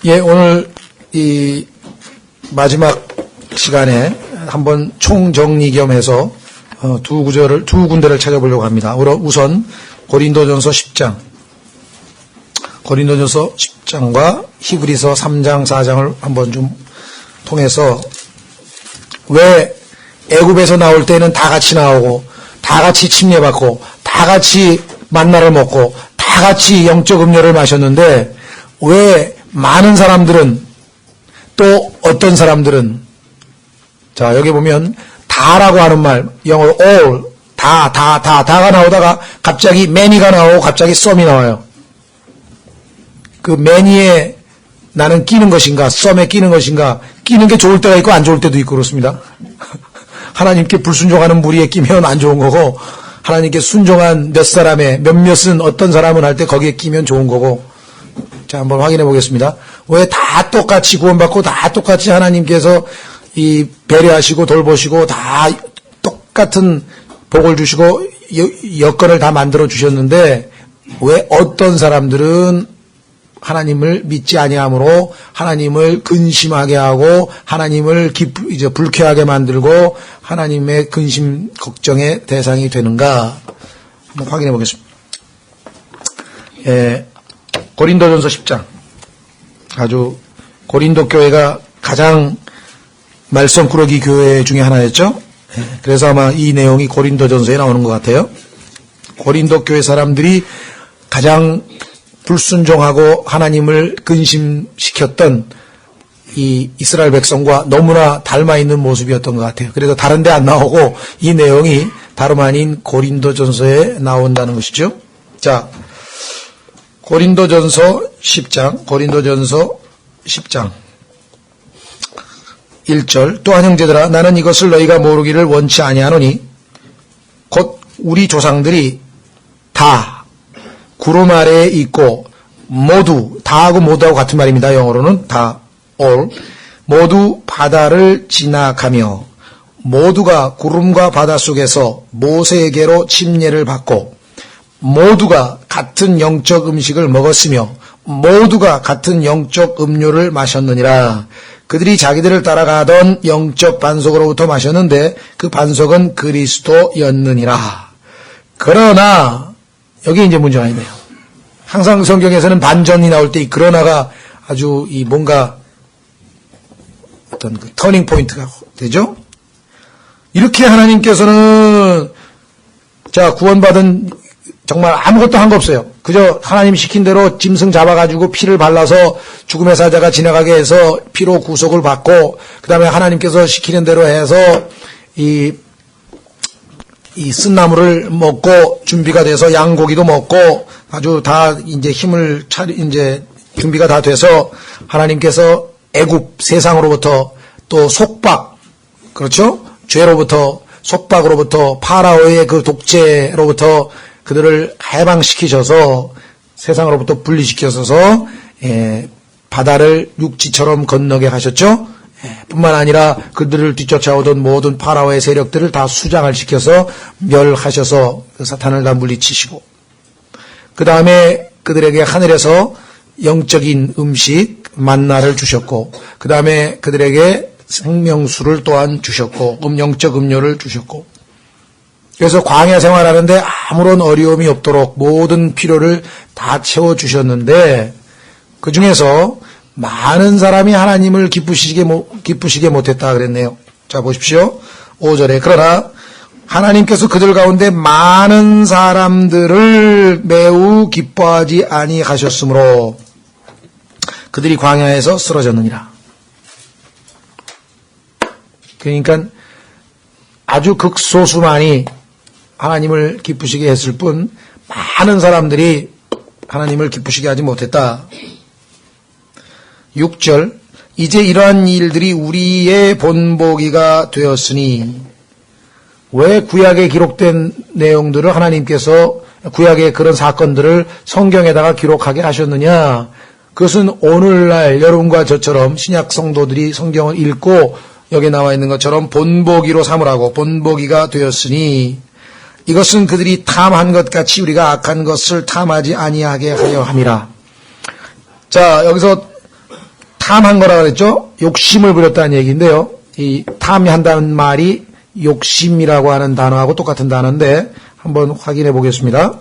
예, 오늘 이 마지막 시간에 한번 총정리 겸해서 두 군데를 찾아보려고 합니다. 우선 고린도전서 10장, 고린도전서 10장과 히브리서 3장, 4장을 한번 좀 통해서 왜 애굽에서 나올 때는 다 같이 나오고 다 같이 침례받고 다 같이 만나를 먹고 다 같이 영적 음료를 마셨는데 왜 많은 사람들은 또 어떤 사람들은 자 여기 보면 다라고 하는 말 영어로 all 다가 나오다가 갑자기 many가 나오고 갑자기 some이 나와요. 그 many에 나는 끼는 것인가 some에 끼는 것인가 끼는 게 좋을 때가 있고 안 좋을 때도 있고 그렇습니다. 하나님께 불순종하는 무리에 끼면 안 좋은 거고 하나님께 순종한 몇 사람의 몇몇은 어떤 사람은 할 때 거기에 끼면 좋은 거고 자 한번 확인해 보겠습니다. 왜 다 똑같이 구원받고 다 똑같이 하나님께서 이 배려하시고 돌보시고 다 똑같은 복을 주시고 여건을 다 만들어 주셨는데 왜 어떤 사람들은 하나님을 믿지 아니함으로 하나님을 근심하게 하고 하나님을 이제 불쾌하게 만들고 하나님의 근심 걱정의 대상이 되는가 한번 확인해 보겠습니다. 예, 고린도전서 10장 아주 고린도 교회가 가장 말썽꾸러기 교회 중에 하나였죠. 예, 그래서 아마 이 내용이 고린도전서에 나오는 것 같아요. 고린도 교회 사람들이 가장 불순종하고 하나님을 근심시켰던 이 이스라엘 백성과 너무나 닮아 있는 모습이었던 것 같아요. 그래서 다른 데 안 나오고 이 내용이 다름 아닌 고린도전서에 나온다는 것이죠. 자, 고린도전서 10장 1절 또한 형제들아 나는 이것을 너희가 모르기를 원치 아니하노니 곧 우리 조상들이 다 구름 아래에 있고 모두 다하고 모두하고 같은 말입니다. 영어로는 다 all 모두 바다를 지나가며 모두가 구름과 바다 속에서 모세에게로 침례를 받고 모두가 같은 영적 음식을 먹었으며 모두가 같은 영적 음료를 마셨느니라. 그들이 자기들을 따라가던 영적 반석으로부터 마셨는데 그 반석은 그리스도였느니라. 그러나 여기 이제 문제가 있네요. 항상 성경에서는 반전이 나올 때 이 그러나가 아주 이 뭔가 어떤 그 터닝 포인트가 되죠. 이렇게 하나님께서는 자 구원받은 정말 아무것도 한 거 없어요. 그저 하나님 시킨 대로 짐승 잡아가지고 피를 발라서 죽음의 사자가 지나가게 해서 피로 구속을 받고 그 다음에 하나님께서 시키는 대로 해서 이 쓴나물을 먹고 준비가 돼서 양고기도 먹고 아주 다 이제 힘을 이제 준비가 다 돼서 하나님께서 애굽 세상으로부터 또 속박 그렇죠? 죄로부터 속박으로부터 파라오의 그 독재로부터 그들을 해방시키셔서 세상으로부터 분리시켜서 바다를 육지처럼 건너게 하셨죠. 뿐만 아니라 그들을 뒤쫓아오던 모든 파라오의 세력들을 다 수장을 시켜서 멸하셔서 그 사탄을 다 물리치시고 그 다음에 그들에게 하늘에서 영적인 음식 만나를 주셨고 그 다음에 그들에게 생명수를 또한 주셨고 영적 음료를 주셨고 그래서 광야 생활하는데 아무런 어려움이 없도록 모든 필요를 다 채워주셨는데 그 중에서 많은 사람이 하나님을 기쁘시게 못했다 그랬네요. 자 보십시오. 5절에 그러나 하나님께서 그들 가운데 많은 사람들을 매우 기뻐하지 아니하셨으므로 그들이 광야에서 쓰러졌느니라. 그러니까 아주 극소수만이 하나님을 기쁘시게 했을 뿐 많은 사람들이 하나님을 기쁘시게 하지 못했다. 6절 이제 이러한 일들이 우리의 본보기가 되었으니 왜 구약에 기록된 내용들을 하나님께서 구약의 그런 사건들을 성경에다가 기록하게 하셨느냐. 그것은 오늘날 여러분과 저처럼 신약 성도들이 성경을 읽고 여기 나와 있는 것처럼 본보기로 삼으라고 본보기가 되었으니 이것은 그들이 탐한 것 같이 우리가 악한 것을 탐하지 아니하게 하려 함이라. 자, 여기서 탐한 거라 그랬죠? 욕심을 부렸다는 얘기인데요. 이 탐한다는 말이 욕심이라고 하는 단어하고 똑같은 단어인데 한번 확인해 보겠습니다.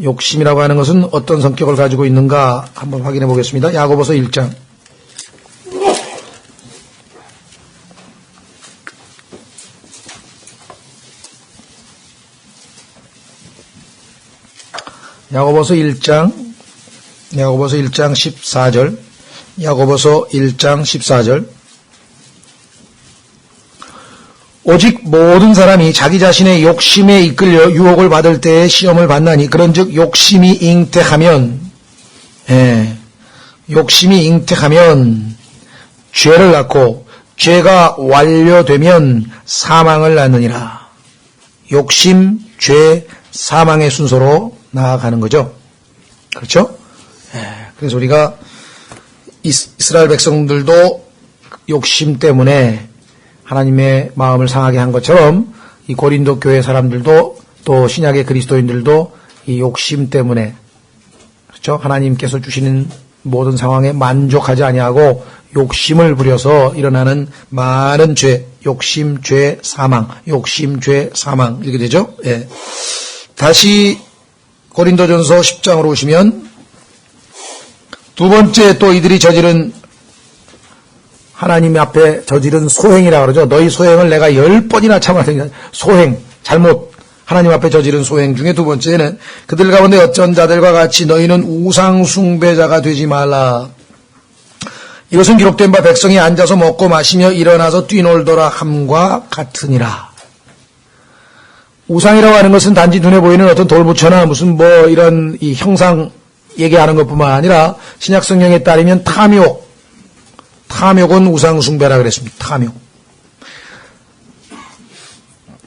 욕심이라고 하는 것은 어떤 성격을 가지고 있는가 한번 확인해 보겠습니다. 야고보서 1장. 야고보서 1장 14절. 야고보서 1장 14절. 오직 모든 사람이 자기 자신의 욕심에 이끌려 유혹을 받을 때에 시험을 받나니 그런즉 욕심이 잉태하면 죄를 낳고 죄가 완료되면 사망을 낳느니라. 욕심, 죄, 사망의 순서로 나아가는 거죠. 그렇죠? 그래서 우리가 이스라엘 백성들도 욕심 때문에 하나님의 마음을 상하게 한 것처럼 이 고린도 교회 사람들도 또 신약의 그리스도인들도 이 욕심 때문에 그렇죠? 하나님께서 주시는 모든 상황에 만족하지 아니하고 욕심을 부려서 일어나는 많은 죄, 욕심, 죄, 사망, 욕심, 죄, 사망 이렇게 되죠. 예. 다시 고린도전서 10장으로 오시면 두 번째 또 이들이 저지른 하나님 앞에 저지른 소행이라고 그러죠. 너희 소행을 내가 10번이나 참았으니 소행, 잘못 하나님 앞에 저지른 소행 중에 두 번째는 그들 가운데 어쩐 자들과 같이 너희는 우상 숭배자가 되지 말라. 이것은 기록된 바 백성이 앉아서 먹고 마시며 일어나서 뛰놀더라 함과 같으니라. 우상이라고 하는 것은 단지 눈에 보이는 어떤 돌부처나 무슨 뭐 이런 이 형상 얘기하는 것뿐만 아니라 신약 성경에 따르면 탐욕은 우상 숭배라 그랬습니다. 탐욕.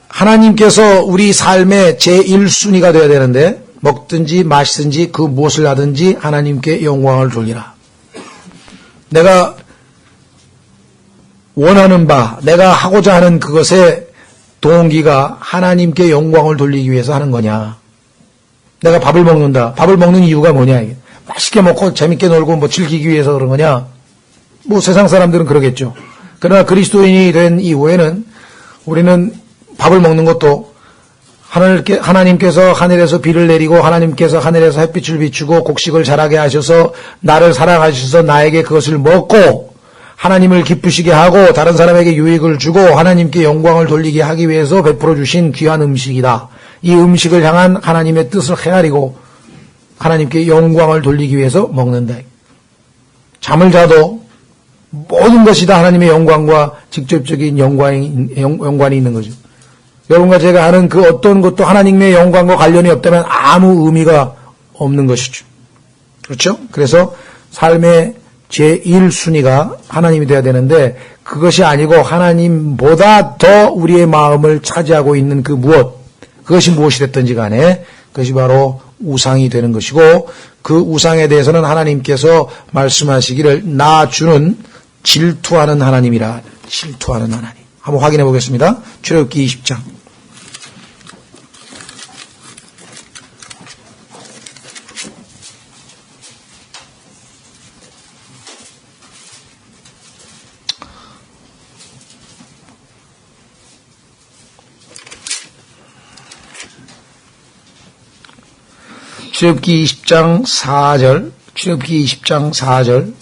하나님께서 우리 삶의 제1순위가 되어야 되는데 먹든지 마시든지 그 무엇을 하든지 하나님께 영광을 돌리라. 내가 원하는 바, 내가 하고자 하는 그것의 동기가 하나님께 영광을 돌리기 위해서 하는 거냐. 내가 밥을 먹는다. 밥을 먹는 이유가 뭐냐. 이게. 맛있게 먹고 재밌게 놀고 뭐 즐기기 위해서 그런 거냐. 뭐 세상 사람들은 그러겠죠. 그러나 그리스도인이 된 이후에는 우리는 밥을 먹는 것도 하나님께서 하늘에서 비를 내리고 하나님께서 하늘에서 햇빛을 비추고 곡식을 자라게 하셔서 나를 사랑하셔서 나에게 그것을 먹고 하나님을 기쁘시게 하고 다른 사람에게 유익을 주고 하나님께 영광을 돌리게 하기 위해서 베풀어 주신 귀한 음식이다. 이 음식을 향한 하나님의 뜻을 헤아리고 하나님께 영광을 돌리기 위해서 먹는다. 잠을 자도 모든 것이 다 하나님의 영광과 직접적인 연관이 있는 거죠. 여러분과 제가 하는 그 어떤 것도 하나님의 영광과 관련이 없다면 아무 의미가 없는 것이죠. 그렇죠? 그래서 삶의 제1순위가 하나님이 되어야 되는데 그것이 아니고 하나님보다 더 우리의 마음을 차지하고 있는 그 그것이 무엇이 됐든지 간에 그것이 바로 우상이 되는 것이고 그 우상에 대해서는 하나님께서 말씀하시기를 나 주는 질투하는 하나님이라. 질투하는 하나님. 한번 확인해 보겠습니다. 출애굽기 20장. 출애굽기 20장 4절.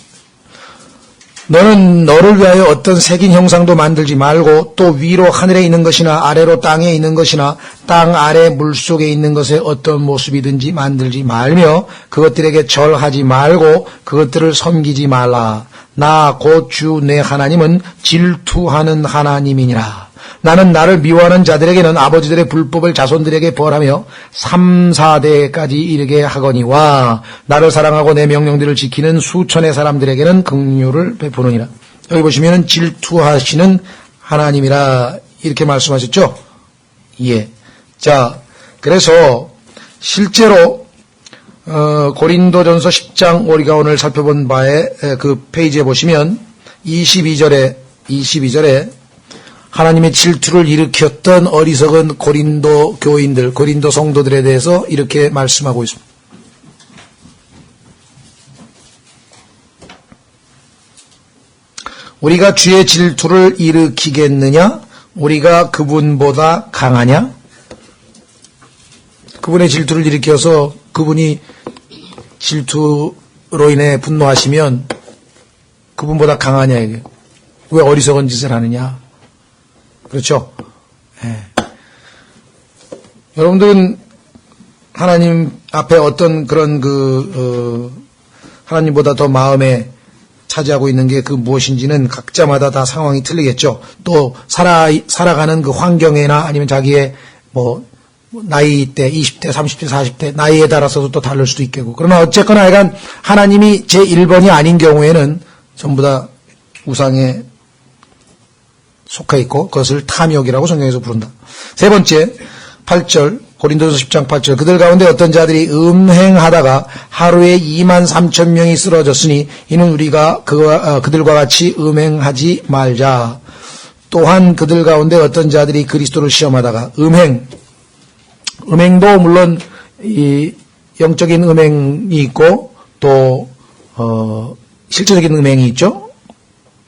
너는 너를 위하여 어떤 새긴 형상도 만들지 말고 또 위로 하늘에 있는 것이나 아래로 땅에 있는 것이나 땅 아래 물속에 있는 것에 어떤 모습이든지 만들지 말며 그것들에게 절하지 말고 그것들을 섬기지 말라. 나 곧 주 내 하나님은 질투하는 하나님이니라. 나는 나를 미워하는 자들에게는 아버지들의 불법을 자손들에게 벌하며 3, 4대까지 이르게 하거니와 나를 사랑하고 내 명령들을 지키는 수천의 사람들에게는 긍휼을 베푸느니라. 여기 보시면 질투하시는 하나님이라 이렇게 말씀하셨죠. 예. 자, 그래서 실제로 고린도전서 10장 우리가 오늘 살펴본 바에 그 페이지에 보시면 22절에 하나님의 질투를 일으켰던 어리석은 고린도 교인들, 고린도 성도들에 대해서 이렇게 말씀하고 있습니다. 우리가 주의 질투를 일으키겠느냐? 우리가 그분보다 강하냐? 그분의 질투를 일으켜서 그분이 질투로 인해 분노하시면 그분보다 강하냐 이게. 왜 어리석은 짓을 하느냐? 그렇죠? 예. 여러분들은 하나님 앞에 어떤 그런 하나님보다 더 마음에 차지하고 있는 게 그 무엇인지는 각자마다 다 상황이 틀리겠죠. 또 살아가는 그 환경이나 아니면 자기의 나이대 20대, 30대, 40대 나이에 따라서도 또 다를 수도 있겠고. 그러나 어쨌거나 하여간 하나님이 제 1번이 아닌 경우에는 전부 다 우상에 속해 있고 그것을 탐욕이라고 성경에서 부른다. 세 번째 8절 고린도서 10장 8절 그들 가운데 어떤 자들이 음행하다가 하루에 23,000명이 쓰러졌으니 이는 우리가 그들과 같이 음행하지 말자. 또한 그들 가운데 어떤 자들이 그리스도를 시험하다가 음행도 물론 이 영적인 음행이 있고 또 실제적인 음행이 있죠.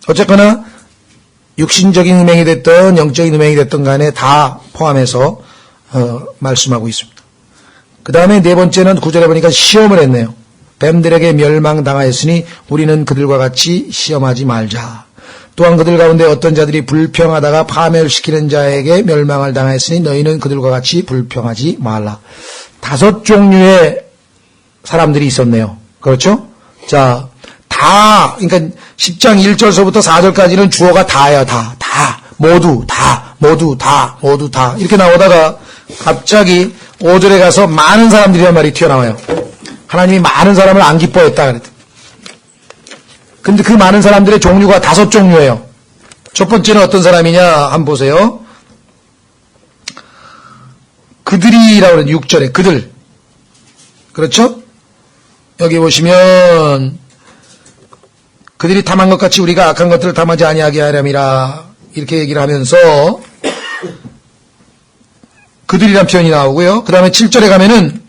어쨌거나 육신적인 음행이 됐던 영적인 음행이 됐던 간에 다 포함해서 말씀하고 있습니다. 그 다음에 네 번째는 9절에 보니까 시험을 했네요. 뱀들에게 멸망당하였으니 우리는 그들과 같이 시험하지 말자. 또한 그들 가운데 어떤 자들이 불평하다가 파멸시키는 자에게 멸망을 당하였으니 너희는 그들과 같이 불평하지 말라. 5 종류의 사람들이 있었네요. 그렇죠? 자, 그러니까 10장 1절서부터 4절까지는 주어가 다예요. 모두 다 이렇게 나오다가 갑자기 5절에 가서 많은 사람들이란 말이 튀어나와요. 하나님이 많은 사람을 안 기뻐했다 그랬대. 근데 그 많은 사람들의 종류가 5 종류예요. 첫 번째는 어떤 사람이냐 한번 보세요. 그들이라고 그러는 6절에 그들. 그렇죠? 여기 보시면 그들이 탐한 것 같이 우리가 악한 것들을 탐하지 아니하게 하렴이라 이렇게 얘기를 하면서 그들이란 표현이 나오고요. 그 다음에 7절에 가면은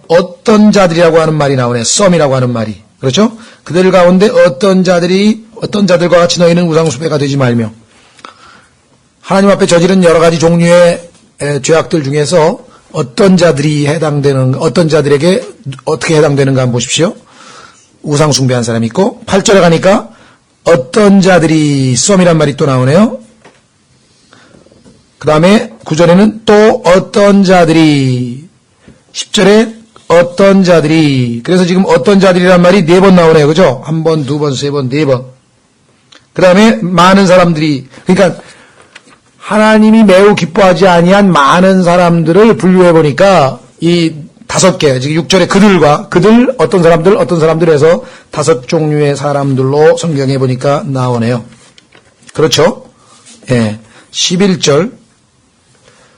어떤 자들이라고 하는 말이 나오네. 썸이라고 하는 말이. 그렇죠? 그들 가운데 어떤 자들과 같이 너희는 우상숭배가 되지 말며. 하나님 앞에 저지른 여러 가지 종류의 죄악들 중에서 어떤 자들에게 어떻게 해당되는가 한번 보십시오. 우상숭배한 사람이 있고 8절에 가니까 어떤 자들이 썸이란 말이 또 나오네요. 그 다음에 9절에는 또 어떤 자들이 10절에 어떤 자들이 그래서 지금 어떤 자들이란 말이 4번 나오네요. 그죠? 1번, 2번, 3번, 4번. 그 다음에 많은 사람들이 그러니까 하나님이 매우 기뻐하지 아니한 많은 사람들을 분류해 보니까 이 5개 지금 6절에 그들 어떤 사람들 해서 5 종류의 사람들로 성경에 보니까 나오네요. 그렇죠? 예. 11절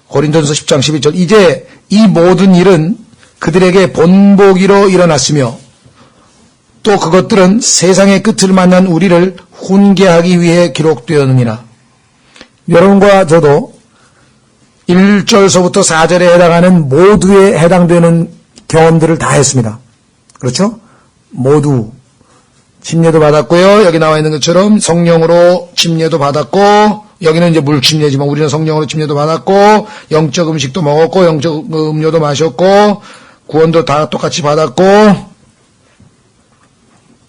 고린도전서 10장 11절 이제 이 모든 일은 그들에게 본보기로 일어났으며 또 그것들은 세상의 끝을 만난 우리를 훈계하기 위해 기록되었느니라. 여러분과 저도 1절서부터 4절에 해당하는 모두에 해당되는 경험들을 다 했습니다. 그렇죠? 모두 침례도 받았고요. 여기 나와 있는 것처럼 성령으로 침례도 받았고 여기는 이제 물 침례지만 우리는 성령으로 침례도 받았고 영적 음식도 먹었고 영적 음료도 마셨고 구원도 다 똑같이 받았고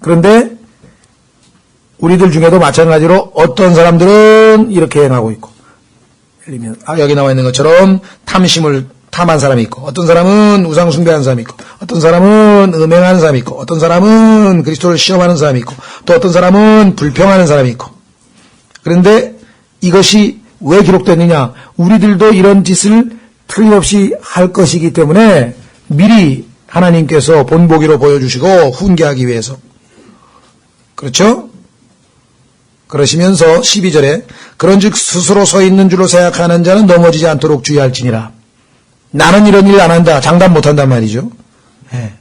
그런데 우리들 중에도 마찬가지로 어떤 사람들은 이렇게 행하고 있고 여기 나와 있는 것처럼 탐한 사람이 있고 어떤 사람은 우상숭배한 사람이 있고 어떤 사람은 음행하는 사람이 있고 어떤 사람은 그리스도를 시험하는 사람이 있고 또 어떤 사람은 불평하는 사람이 있고 그런데 이것이 왜 기록됐느냐 우리들도 이런 짓을 틀림없이 할 것이기 때문에 미리 하나님께서 본보기로 보여주시고 훈계하기 위해서 그렇죠? 그러시면서 12절에 그런즉 스스로 서 있는 줄로 생각하는 자는 넘어지지 않도록 주의할지니라. 나는 이런 일 안 한다. 장담 못한단 말이죠. 네.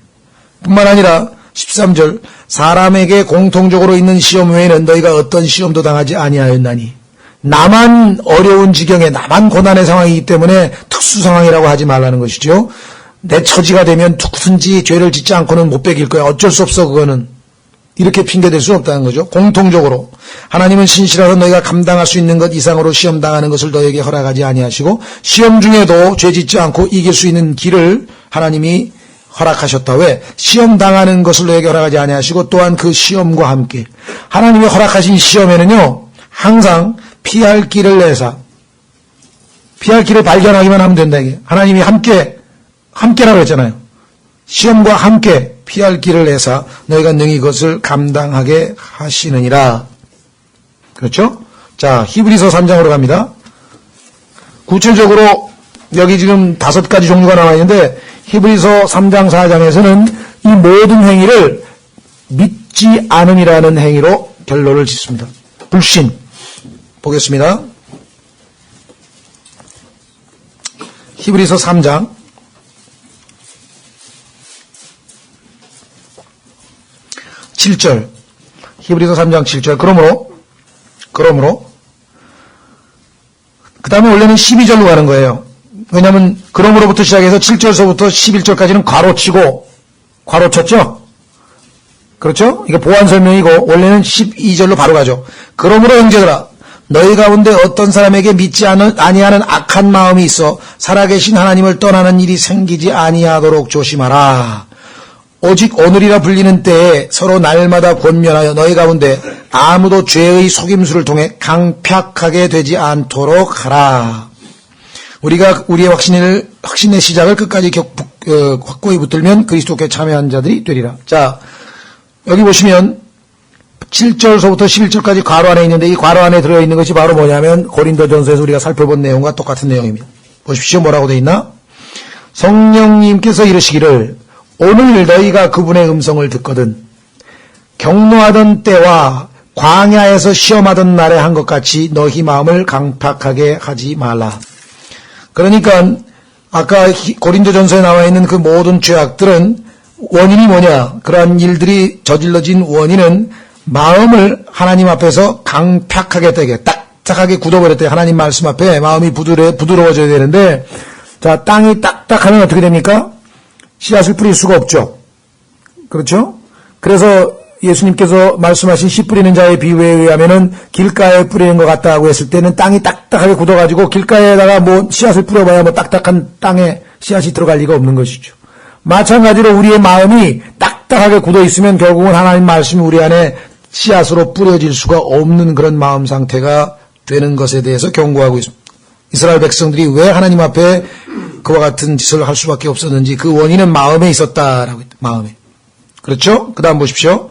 뿐만 아니라 13절 사람에게 공통적으로 있는 시험 외에는 너희가 어떤 시험도 당하지 아니하였나니 나만 어려운 지경에 나만 고난의 상황이기 때문에 특수 상황이라고 하지 말라는 것이죠. 내 처지가 되면 누구든지 죄를 짓지 않고는 못 베길 거야. 어쩔 수 없어 그거는. 이렇게 핑계댈 수 없다는 거죠. 공통적으로 하나님은 신실하서 너희가 감당할 수 있는 것 이상으로 시험 당하는 것을 너희에게 허락하지 아니하시고 시험 중에도 죄짓지 않고 이길 수 있는 길을 하나님이 허락하셨다. 왜? 시험 당하는 것을 너희에게 허락하지 아니하시고 또한 그 시험과 함께 하나님이 허락하신 시험에는요 항상 피할 길을 내사 피할 길을 발견하기만 하면 된다. 이게 하나님이 함께라고 했잖아요. 시험과 함께 피할 길을 내사 너희가 능히 그것을 감당하게 하시느니라. 그렇죠? 자, 히브리서 3장으로 갑니다. 구체적으로 여기 지금 5가지 종류가 나와 있는데 히브리서 3장 4장에서는 이 모든 행위를 믿지 않음이라는 행위로 결론을 짓습니다. 불신. 보겠습니다. 히브리서 3장 7절. 히브리서 3장 7절. 그러므로 그 다음에 원래는 12절로 가는 거예요. 왜냐하면 그러므로부터 시작해서 7절서부터 11절까지는 괄호쳤죠? 그렇죠? 이게 보완 설명이고 원래는 12절로 바로 가죠. 그러므로 형제들아 너희 가운데 어떤 사람에게 믿지 아니하는 악한 마음이 있어 살아계신 하나님을 떠나는 일이 생기지 아니하도록 조심하라. 오직 오늘이라 불리는 때에 서로 날마다 권면하여 너희 가운데 아무도 죄의 속임수를 통해 강팍하게 되지 않도록 하라. 우리가 우리의 확신의 시작을 끝까지 확고히 붙들면 그리스도께 참여한 자들이 되리라. 자, 여기 보시면 7절서부터 11절까지 괄호 안에 있는데 이 괄호 안에 들어있는 것이 바로 뭐냐면 고린도전서에서 우리가 살펴본 내용과 똑같은 내용입니다. 보십시오. 뭐라고 되어 있나? 성령님께서 이르시기를 오늘 너희가 그분의 음성을 듣거든 경노하던 때와 광야에서 시험하던 날에 한 것 같이 너희 마음을 강팍하게 하지 말라. 그러니까 아까 고린도전서에 나와 있는 그 모든 죄악들은 원인이 뭐냐? 그러한 일들이 저질러진 원인은 마음을 하나님 앞에서 강팍하게 되게 딱딱하게 굳어버렸대요. 하나님 말씀 앞에 마음이 부드러워져야 되는데 자, 땅이 딱딱하면 어떻게 됩니까? 씨앗을 뿌릴 수가 없죠. 그렇죠? 그래서 예수님께서 말씀하신 씨 뿌리는 자의 비유에 의하면은 길가에 뿌리는 것 같다고 했을 때는 땅이 딱딱하게 굳어가지고 길가에다가 뭐 씨앗을 뿌려봐야 뭐 딱딱한 땅에 씨앗이 들어갈 리가 없는 것이죠. 마찬가지로 우리의 마음이 딱딱하게 굳어 있으면 결국은 하나님 말씀이 우리 안에 씨앗으로 뿌려질 수가 없는 그런 마음 상태가 되는 것에 대해서 경고하고 있습니다. 이스라엘 백성들이 왜 하나님 앞에 그와 같은 짓을 할 수밖에 없었는지 그 원인은 마음에 있었다라고 했다. 마음에. 그렇죠? 그 다음 보십시오.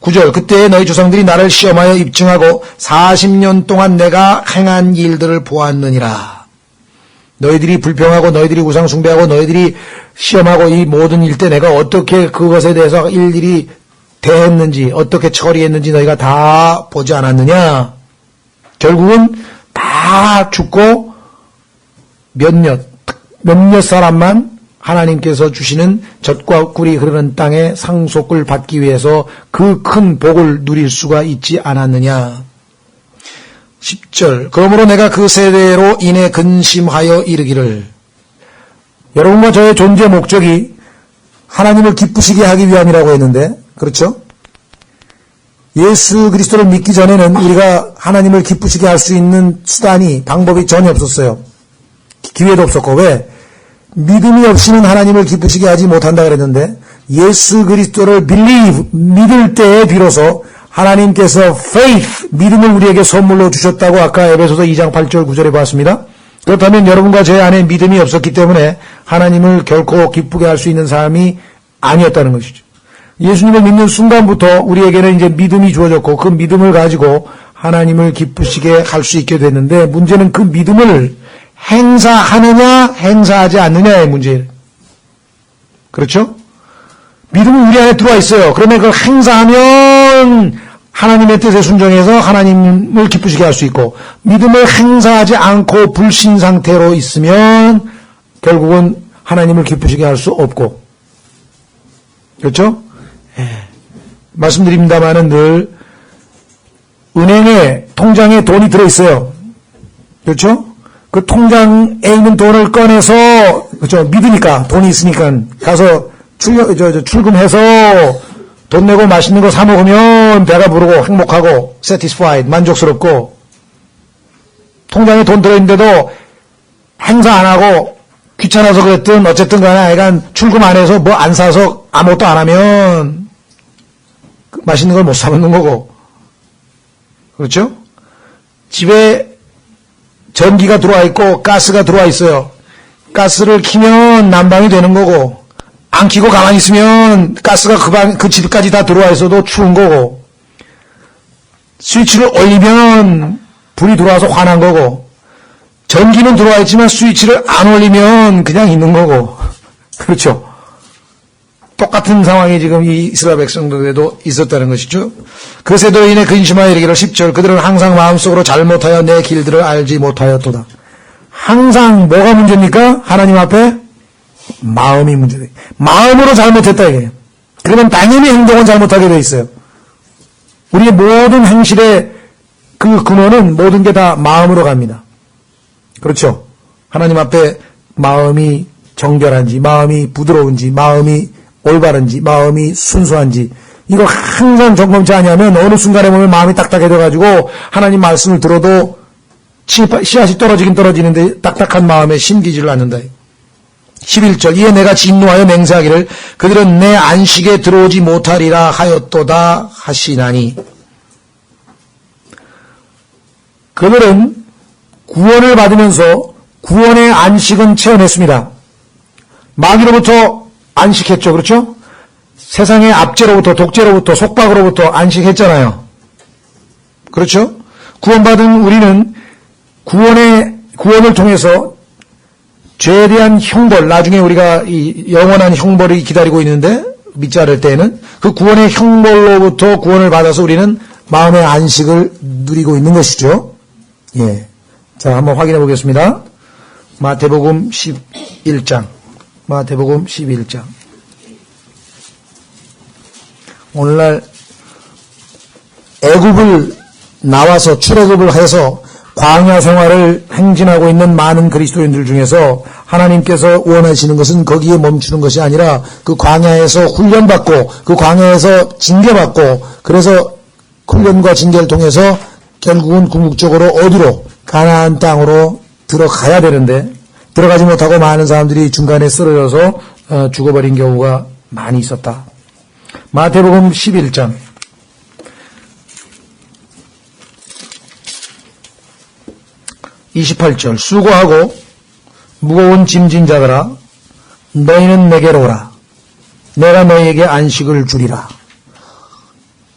9절. 그때 너희 조상들이 나를 시험하여 입증하고 40년 동안 내가 행한 일들을 보았느니라. 너희들이 불평하고 너희들이 우상 숭배하고 너희들이 시험하고 이 모든 일 때 내가 어떻게 그것에 대해서 일일이 대했는지 어떻게 처리했는지 너희가 다 보지 않았느냐. 결국은 다 죽고 몇몇 사람만 하나님께서 주시는 젖과 꿀이 흐르는 땅의 상속을 받기 위해서 그 큰 복을 누릴 수가 있지 않았느냐. 10절. 그러므로 내가 그 세대로 인해 근심하여 이르기를. 여러분과 저의 존재 목적이 하나님을 기쁘시게 하기 위함이라고 했는데 그렇죠? 예수 그리스도를 믿기 전에는 우리가 하나님을 기쁘시게 할 수 있는 수단이 방법이 전혀 없었어요. 기회도 없었고. 왜? 믿음이 없이는 하나님을 기쁘시게 하지 못한다 그랬는데 예수 그리스도를 믿을 때에 비로소 하나님께서 faith, 믿음을 우리에게 선물로 주셨다고 아까 에베소서 2장 8절 9절에 봤습니다. 그렇다면 여러분과 제 안에 믿음이 없었기 때문에 하나님을 결코 기쁘게 할 수 있는 사람이 아니었다는 것이죠. 예수님을 믿는 순간부터 우리에게는 이제 믿음이 주어졌고 그 믿음을 가지고 하나님을 기쁘시게 할 수 있게 됐는데 문제는 그 믿음을 행사하느냐 행사하지 않느냐의 문제예요. 그렇죠? 믿음은 우리 안에 들어와 있어요. 그러면 그걸 행사하면 하나님의 뜻에 순종해서 하나님을 기쁘시게 할 수 있고 믿음을 행사하지 않고 불신 상태로 있으면 결국은 하나님을 기쁘시게 할 수 없고 그렇죠? 말씀드립니다마는 늘 은행에 통장에 돈이 들어있어요. 그렇죠? 그 통장에 있는 돈을 꺼내서 그렇죠? 믿으니까 돈이 있으니까 가서 출금해서 돈 내고 맛있는 거 사 먹으면 배가 부르고 행복하고 satisfied, 만족스럽고 통장에 돈 들어있는데도 행사 안 하고 귀찮아서 그랬든 어쨌든 간에 애가 출금 안 해서 뭐 안 사서 아무것도 안 하면 맛있는 걸 못 사 먹는 거고. 그렇죠? 집에 전기가 들어와 있고 가스가 들어와 있어요. 가스를 켜면 난방이 되는 거고 안 켜고 가만히 있으면 가스가 그 집까지 다 들어와 있어도 추운 거고 스위치를 올리면 불이 들어와서 화난 거고 전기는 들어와 있지만 스위치를 안 올리면 그냥 있는 거고. 그렇죠? 똑같은 상황이 지금 이 이스라엘 백성들에도 있었다는 것이죠. 그 세도로 인해 근심하여 이르기를 10절 그들은 항상 마음속으로 잘못하여 내 길들을 알지 못하였도다. 항상 뭐가 문제입니까? 하나님 앞에 마음이 문제다. 마음으로 잘못했다 이게. 그러면 당연히 행동은 잘못하게 돼 있어요. 우리의 모든 행실의 그 근원은 모든 게 다 마음으로 갑니다. 그렇죠? 하나님 앞에 마음이 정결한지, 마음이 부드러운지, 마음이 올바른지, 마음이 순수한지 이거 항상 점검치 않으면 어느 순간에 보면 마음이 딱딱해져가지고 하나님 말씀을 들어도 씨앗이 떨어지긴 떨어지는데 딱딱한 마음에 심기지를 않는다. 11절 이에 내가 진노하여 맹세하기를 그들은 내 안식에 들어오지 못하리라 하였도다 하시나니 그들은 구원을 받으면서 구원의 안식은 체험했습니다. 마귀로부터 안식했죠. 그렇죠? 세상의 압제로부터 독재로부터 속박으로부터 안식했잖아요. 그렇죠? 구원받은 우리는 구원을 통해서 죄에 대한 형벌, 나중에 우리가 이 영원한 형벌이 기다리고 있는데 믿지 않을 때에는 그 구원의 형벌로부터 구원을 받아서 우리는 마음의 안식을 누리고 있는 것이죠. 예. 자, 한번 확인해 보겠습니다. 마태복음 11장. 마태복음 11장. 오늘날 애굽을 나와서 출애굽을 해서 광야 생활을 행진하고 있는 많은 그리스도인들 중에서 하나님께서 원하시는 것은 거기에 멈추는 것이 아니라 그 광야에서 훈련받고 그 광야에서 징계받고 그래서 훈련과 징계를 통해서 결국은 궁극적으로 어디로 가나안 땅으로 들어가야 되는데 들어가지 못하고 많은 사람들이 중간에 쓰러져서 죽어버린 경우가 많이 있었다. 마태복음 11장 28절 수고하고 무거운 짐진 자들아 너희는 내게로 오라 내가 너희에게 안식을 주리라.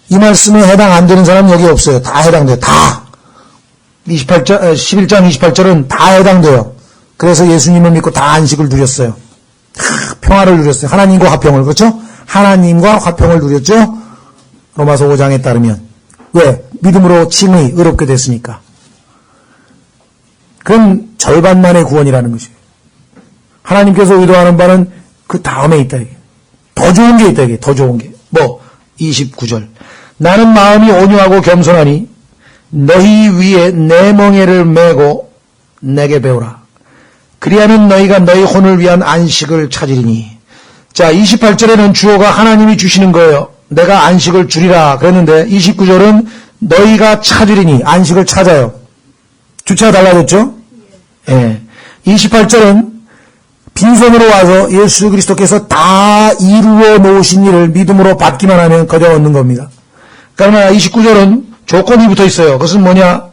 이 말씀에 해당 안 되는 사람 여기 없어요. 다 해당돼요. 다 11장 28절은 다 해당돼요. 그래서 예수님을 믿고 다 안식을 누렸어요. 평화를 누렸어요. 하나님과 화평을. 그렇죠? 하나님과 화평을 누렸죠. 로마서 5장에 따르면. 왜? 믿음으로 칭의 의롭게 됐으니까. 그건 절반만의 구원이라는 것이에요. 하나님께서 의도하는 바는 그 다음에 있다. 이게. 더 좋은 게 있다. 이게. 더 좋은 게. 뭐 29절 나는 마음이 온유하고 겸손하니 너희 위에 내 멍에를 메고 내게 배우라. 그리하면 너희가 너희 혼을 위한 안식을 찾으리니. 자, 28절에는 주어가 하나님이 주시는 거예요. 내가 안식을 주리라 그랬는데 29절은 너희가 찾으리니 안식을 찾아요. 주체가 달라졌죠? 예. 28절은 빈손으로 와서 예수 그리스도께서 다 이루어 놓으신 일을 믿음으로 받기만 하면 거저 얻는 겁니다. 그러나 29절은 조건이 붙어 있어요. 그것은 뭐냐?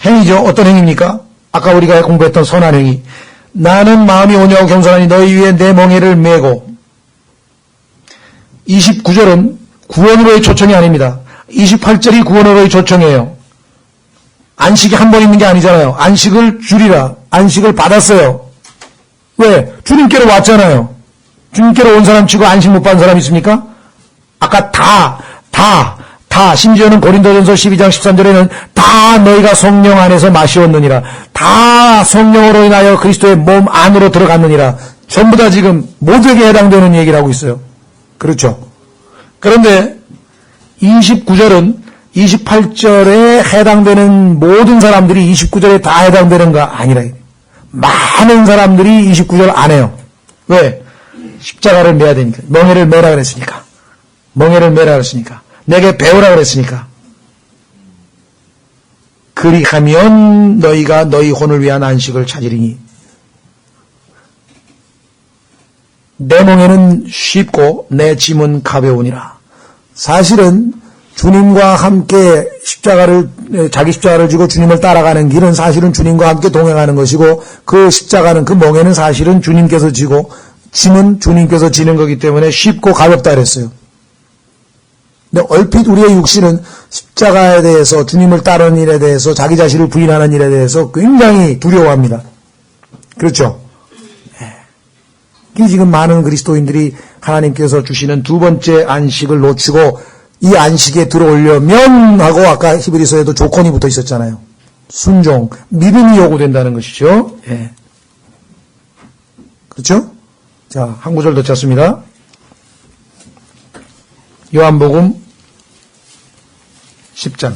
행위죠. 어떤 행위입니까? 아까 우리가 공부했던 선한 행위. 나는 마음이 온유하고 겸손하니 너희 위에 내 멍에를 메고. 29절은 구원으로의 초청이 아닙니다. 28절이 구원으로의 초청이에요. 안식이 한 번 있는 게 아니잖아요. 안식을 주리라. 안식을 받았어요. 왜? 주님께로 왔잖아요. 주님께로 온 사람 치고 안식 못 받은 사람 있습니까? 아까 다 심지어는 고린도전서 12장 13절에는 다 너희가 성령 안에서 마시었느니라. 다 성령으로 인하여 그리스도의 몸 안으로 들어갔느니라. 전부 다 지금 모두에게 해당되는 얘기를 하고 있어요. 그렇죠? 그런데 29절은 28절에 해당되는 모든 사람들이 29절에 다 해당되는가? 아니라 많은 사람들이 29절 안 해요. 왜? 십자가를 매야 되니까. 멍에를 매라 그랬으니까. 멍에를 매라 그랬으니까. 내게 배우라 그랬으니까. 그리하면 너희가 너희 혼을 위한 안식을 찾으리니. 내 멍에는 쉽고 내 짐은 가벼우니라. 사실은 주님과 함께 자기 십자가를 지고 주님을 따라가는 길은 사실은 주님과 함께 동행하는 것이고, 그 십자가는, 그 멍에는 사실은 주님께서 지고 짐은 주님께서 지는 거기 때문에 쉽고 가볍다 그랬어요. 근데 얼핏 우리의 육신은 십자가에 대해서, 주님을 따르는 일에 대해서, 자기 자신을 부인하는 일에 대해서 굉장히 두려워합니다. 그렇죠? 이 지금 많은 그리스도인들이 하나님께서 주시는 두 번째 안식을 놓치고 이 안식에 들어오려면 하고, 아까 히브리서에도 조건이 붙어 있었잖아요. 순종, 믿음이 요구된다는 것이죠. 예. 그렇죠? 자, 한 구절 더 찾습니다. 요한복음 10장.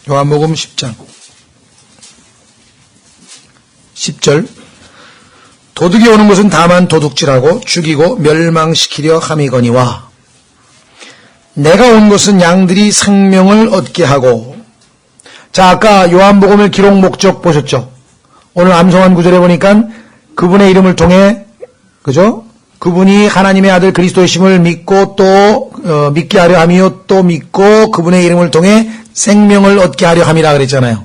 요한복음 10장 10절. 도둑이 오는 것은 다만 도둑질하고 죽이고 멸망시키려 함이거니와 내가 온 것은 양들이 생명을 얻게 하고. 자, 아까 요한복음의 기록 목적 보셨죠? 오늘 암송한 구절에 보니까 그분의 이름을 통해, 그죠? 그분이 하나님의 아들 그리스도이심을 믿고 또 믿게 하려 함이요, 또 믿고 그분의 이름을 통해 생명을 얻게 하려 함이라 그랬잖아요.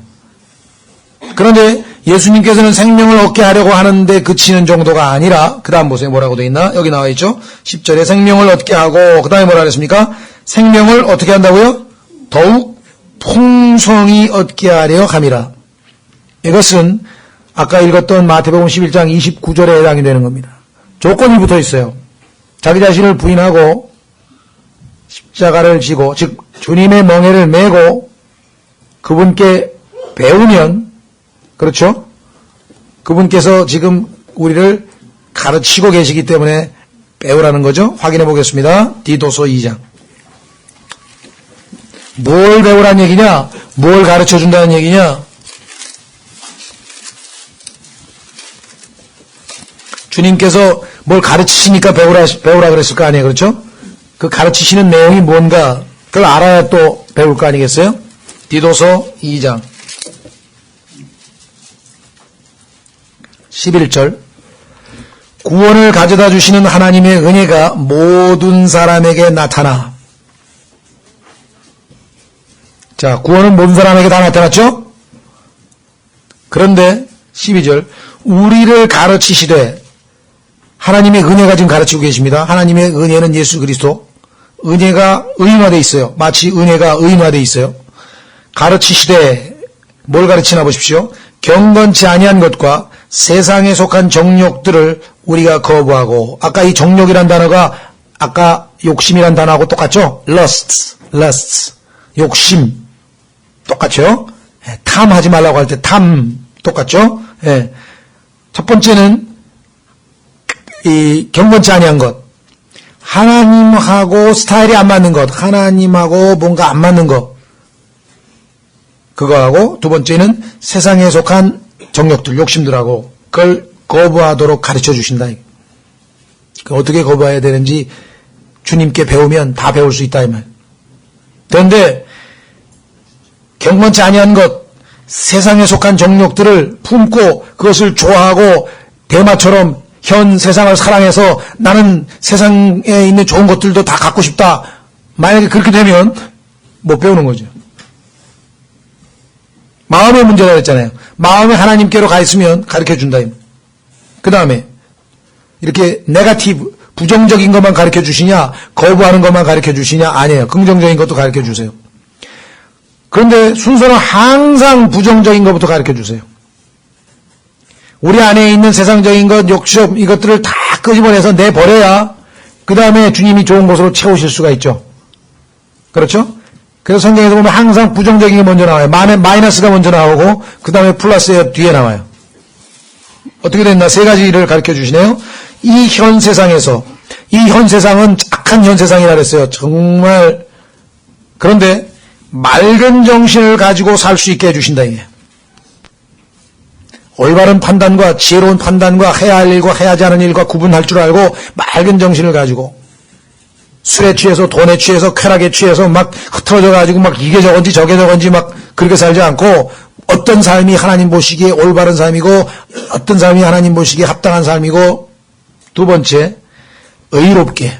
그런데 예수님께서는 생명을 얻게 하려고 하는데 그치는 정도가 아니라, 그 다음 보세요. 뭐라고 되어 있나? 여기 나와 있죠? 10절에 생명을 얻게 하고, 그 다음에 뭐라 그랬습니까? 생명을 어떻게 한다고요? 더욱 풍성히 얻게 하려 함이라. 이것은 아까 읽었던 마태복음 11장 29절에 해당이 되는 겁니다. 조건이 붙어 있어요. 자기 자신을 부인하고 십자가를 지고, 즉 주님의 멍에를 메고 그분께 배우면, 그렇죠? 그분께서 지금 우리를 가르치고 계시기 때문에 배우라는 거죠. 확인해 보겠습니다. 디도서 2장. 뭘 배우라는 얘기냐? 뭘 가르쳐 준다는 얘기냐? 주님께서 뭘 가르치시니까 배우라 그랬을 거 아니에요. 그렇죠? 그 가르치시는 내용이 뭔가 그걸 알아야 또 배울 거 아니겠어요? 디도서 2장 11절. 구원을 가져다 주시는 하나님의 은혜가 모든 사람에게 나타나. 자, 구원은 모든 사람에게 다 나타났죠? 그런데 12절. 우리를 가르치시되, 하나님의 은혜가 지금 가르치고 계십니다. 하나님의 은혜는 예수 그리스도. 은혜가 의인화되어 있어요. 마치 은혜가 의인화되어 있어요. 가르치시되, 뭘 가르치나 보십시오. 경건치 아니한 것과 세상에 속한 정욕들을 우리가 거부하고, 아까 이 정욕이란 단어가 아까 욕심이란 단어하고 똑같죠? lusts, 욕심 똑같죠? 탐하지 말라고 할 때 탐 똑같죠? 예. 첫 번째는 이 경건치 아니한 것, 하나님하고 스타일이 안 맞는 것, 하나님하고 뭔가 안 맞는 것, 그거하고, 두 번째는 세상에 속한 정욕들, 욕심들하고 그걸 거부하도록 가르쳐 주신다. 어떻게 거부해야 되는지 주님께 배우면 다 배울 수 있다 이 말. 그런데 경건치 아니한 것, 세상에 속한 정욕들을 품고 그것을 좋아하고 대마처럼 현 세상을 사랑해서 나는 세상에 있는 좋은 것들도 다 갖고 싶다. 만약에 그렇게 되면 못 배우는 거죠. 마음의 문제라 했잖아요. 마음이 하나님께로 가 있으면 가르쳐준다. 그 다음에 이렇게 네거티브, 부정적인 것만 가르쳐 주시냐, 거부하는 것만 가르쳐 주시냐? 아니에요. 긍정적인 것도 가르쳐 주세요. 그런데 순서는 항상 부정적인 것부터 가르쳐 주세요. 우리 안에 있는 세상적인 것, 욕심, 이것들을 다 끄집어내서 내버려야 그 다음에 주님이 좋은 곳으로 채우실 수가 있죠. 그렇죠? 그래서 성경에서 보면 항상 부정적인 게 먼저 나와요. 마이너스가 먼저 나오고 그 다음에 플러스가 뒤에 나와요. 어떻게 됐나? 세 가지를 가르쳐 주시네요. 이 현 세상에서, 이 현 세상은 악한 현 세상이라 그랬어요. 정말. 그런데 맑은 정신을 가지고 살 수 있게 해주신다. 이게. 올바른 판단과 지혜로운 판단과 해야 할 일과 해야 하지 않은 일과 구분할 줄 알고 맑은 정신을 가지고 술에 취해서 돈에 취해서 쾌락에 취해서 막 흐트러져 가지고 막 이게 저건지 저게 저건지 막 그렇게 살지 않고 어떤 삶이 하나님 보시기에 올바른 삶이고 어떤 삶이 하나님 보시기에 합당한 삶이고 두 번째 의롭게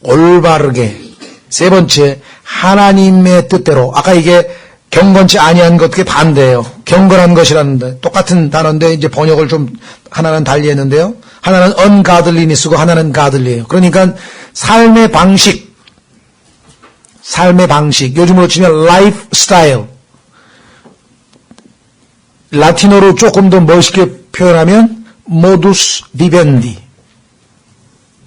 올바르게 세 번째 하나님의 뜻대로 아까 이게 경건치 아니한 것 그게 반대예요. 경건한 것이라는데 똑같은 단어인데 이제 번역을 좀 하나는 달리 했는데요. 하나는 ungodliness고 하나는 godly예요. 그러니까 삶의 방식 요즘으로 치면 lifestyle 라틴어로 조금 더 멋있게 표현하면 modus vivendi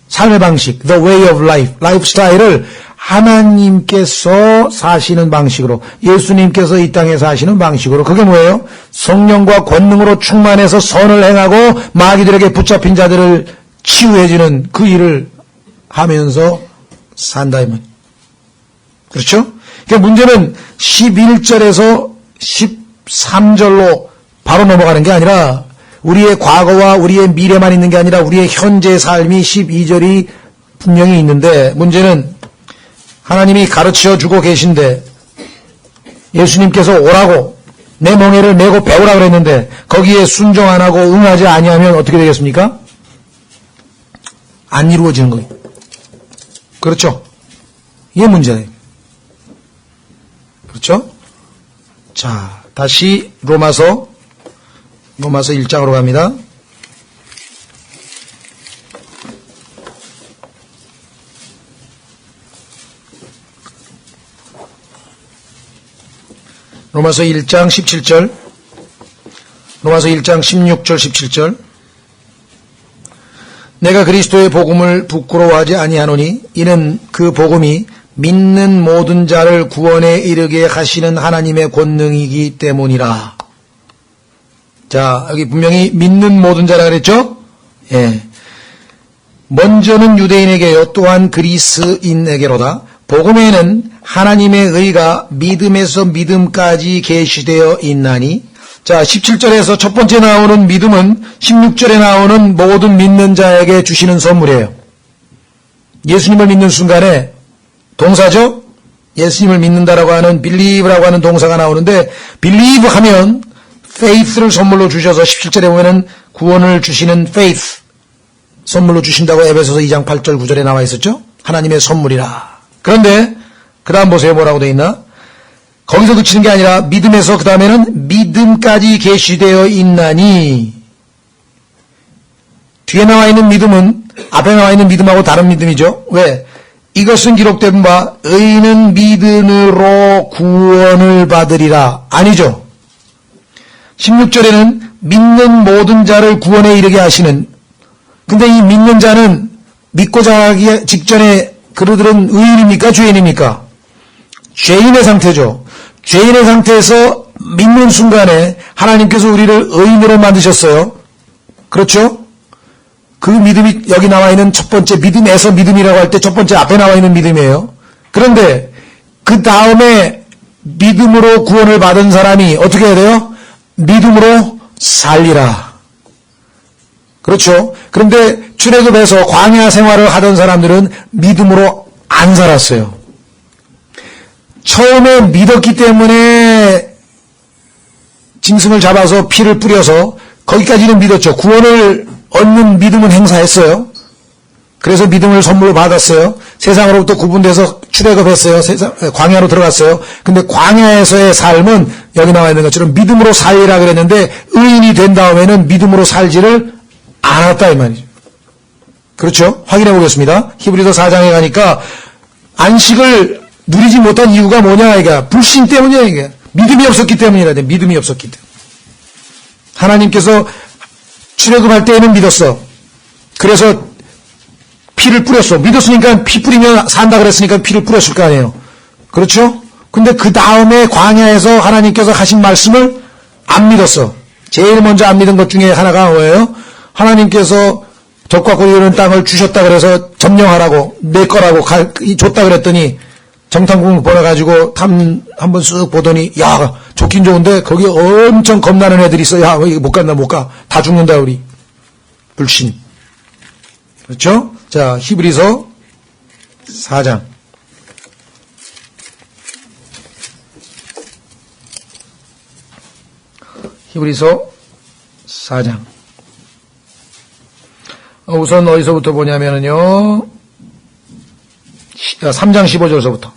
삶의 방식 the way of life lifestyle을 하나님께서 사시는 방식으로 예수님께서 이 땅에 사시는 방식으로 그게 뭐예요? 성령과 권능으로 충만해서 선을 행하고 마귀들에게 붙잡힌 자들을 치유해주는 그 일을 하면서 산다 이 말. 그렇죠? 그러니까 문제는 11절에서 13절로 바로 넘어가는 게 아니라 우리의 과거와 우리의 미래만 있는 게 아니라 우리의 현재 삶이 12절이 분명히 있는데 문제는 하나님이 가르쳐주고 계신데 예수님께서 오라고 내 멍에를 메고 배우라고 그랬는데 거기에 순종 안 하고 응하지 아니하면 어떻게 되겠습니까? 안 이루어지는 거예요. 그렇죠? 이게 문제예요. 그렇죠? 자, 다시 로마서 1장으로 갑니다. 로마서 1장 17절, 로마서 1장 16절 17절. 내가 그리스도의 복음을 부끄러워하지 아니하노니 이는 그 복음이 믿는 모든 자를 구원에 이르게 하시는 하나님의 권능이기 때문이라. 자, 여기 분명히 믿는 모든 자라 그랬죠? 예. 먼저는 유대인에게요, 또한 그리스인에게로다. 복음에는 하나님의 의가 믿음에서 믿음까지 계시되어 있나니. 자, 17절에서 첫 번째 나오는 믿음은 16절에 나오는 모든 믿는 자에게 주시는 선물이에요. 예수님을 믿는 순간에 동사죠? 예수님을 믿는다라고 하는 believe라고 하는 동사가 나오는데 believe 하면 faith를 선물로 주셔서 17절에 보면은 구원을 주시는 faith 선물로 주신다고 에베소서 2장 8절 9절에 나와 있었죠? 하나님의 선물이라. 그런데 그 다음 보세요. 뭐라고 되어 있나? 거기서 그치는 게 아니라 믿음에서 그 다음에는 믿음까지 계시되어 있나니. 뒤에 나와 있는 믿음은 앞에 나와 있는 믿음하고 다른 믿음이죠. 왜? 이것은 기록된 바 의인은 믿음으로 구원을 받으리라. 아니죠. 16절에는 믿는 모든 자를 구원에 이르게 하시는. 근데 이 믿는 자는 믿고자 하기 직전에 그들은 의인입니까? 죄인입니까? 죄인의 상태죠. 죄인의 상태에서 믿는 순간에 하나님께서 우리를 의인으로 만드셨어요. 그렇죠? 그 믿음이 여기 나와 있는 첫 번째 믿음에서 믿음이라고 할 때 첫 번째 앞에 나와 있는 믿음이에요. 그런데 그 다음에 믿음으로 구원을 받은 사람이 어떻게 해야 돼요? 믿음으로 살리라. 그렇죠? 그런데 출애굽에서 광야 생활을 하던 사람들은 믿음으로 안 살았어요. 처음에 믿었기 때문에 짐승을 잡아서 피를 뿌려서 거기까지는 믿었죠. 구원을 얻는 믿음은 행사했어요. 그래서 믿음을 선물로 받았어요. 세상으로부터 구분돼서 출애굽했어요. 광야로 들어갔어요. 근데 광야에서의 삶은 여기 나와 있는 것처럼 믿음으로 살리라 그랬는데 의인이 된 다음에는 믿음으로 살지를 않았다 이 말이죠. 그렇죠? 확인해 보겠습니다. 히브리서 4장에 가니까 안식을 누리지 못한 이유가 뭐냐 이게 불신 때문이야 이게. 믿음이 없었기 때문이라 돼. 믿음이 없었기 때문에. 하나님께서 출애굽할 때에는 믿었어. 그래서 피를 뿌렸어. 믿었으니까 피 뿌리면 산다 그랬으니까 피를 뿌렸을 거 아니에요. 그렇죠? 근데 그 다음에 광야에서 하나님께서 하신 말씀을 안 믿었어. 제일 먼저 안 믿은 것 중에 하나가 뭐예요? 하나님께서 덕과 꿀이 흐르는 땅을 주셨다 그래서 점령하라고 내 거라고 줬다 그랬더니 정탐꾼 보내가지고 한번 쓱 보더니, 야, 좋긴 좋은데, 거기 엄청 겁나는 애들이 있어. 야, 이거 못 간다, 못 가. 다 죽는다, 우리. 불신. 그렇죠? 자, 히브리서 4장. 히브리서 4장. 우선 어디서부터 보냐면요. 3장 15절서부터.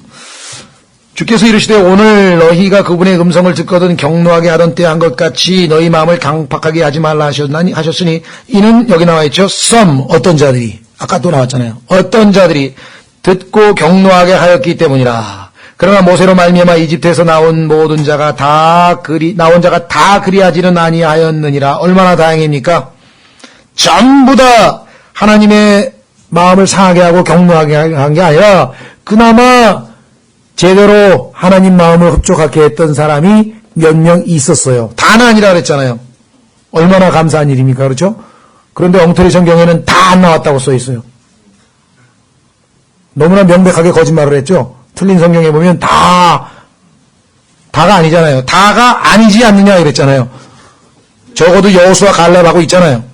주께서 이르시되 오늘 너희가 그분의 음성을 듣거든 경노하게 하던 때 한 것 같이 너희 마음을 강팍하게 하지 말라 하셨으니 이는 여기 나와 있죠. some 어떤 자들이 아까 또 나왔잖아요. 어떤 자들이 듣고 경노하게 하였기 때문이라. 그러나 모세로 말미암아 이집트에서 나온 모든 자가 다 그리하지는 아니하였느니라. 얼마나 다행입니까? 전부 다 하나님의 마음을 상하게 하고 경노하게 한 게 아니라 그나마 제대로 하나님 마음을 흡족하게 했던 사람이 몇 명 있었어요. 다는 아니라 그랬잖아요. 얼마나 감사한 일입니까? 그렇죠? 그런데 엉터리 성경에는 다 안 나왔다고 써 있어요. 너무나 명백하게 거짓말을 했죠. 틀린 성경에 보면 다가 아니잖아요. 다가 아니지 않느냐 이랬잖아요. 적어도 여호수아 갈렙하고 있잖아요.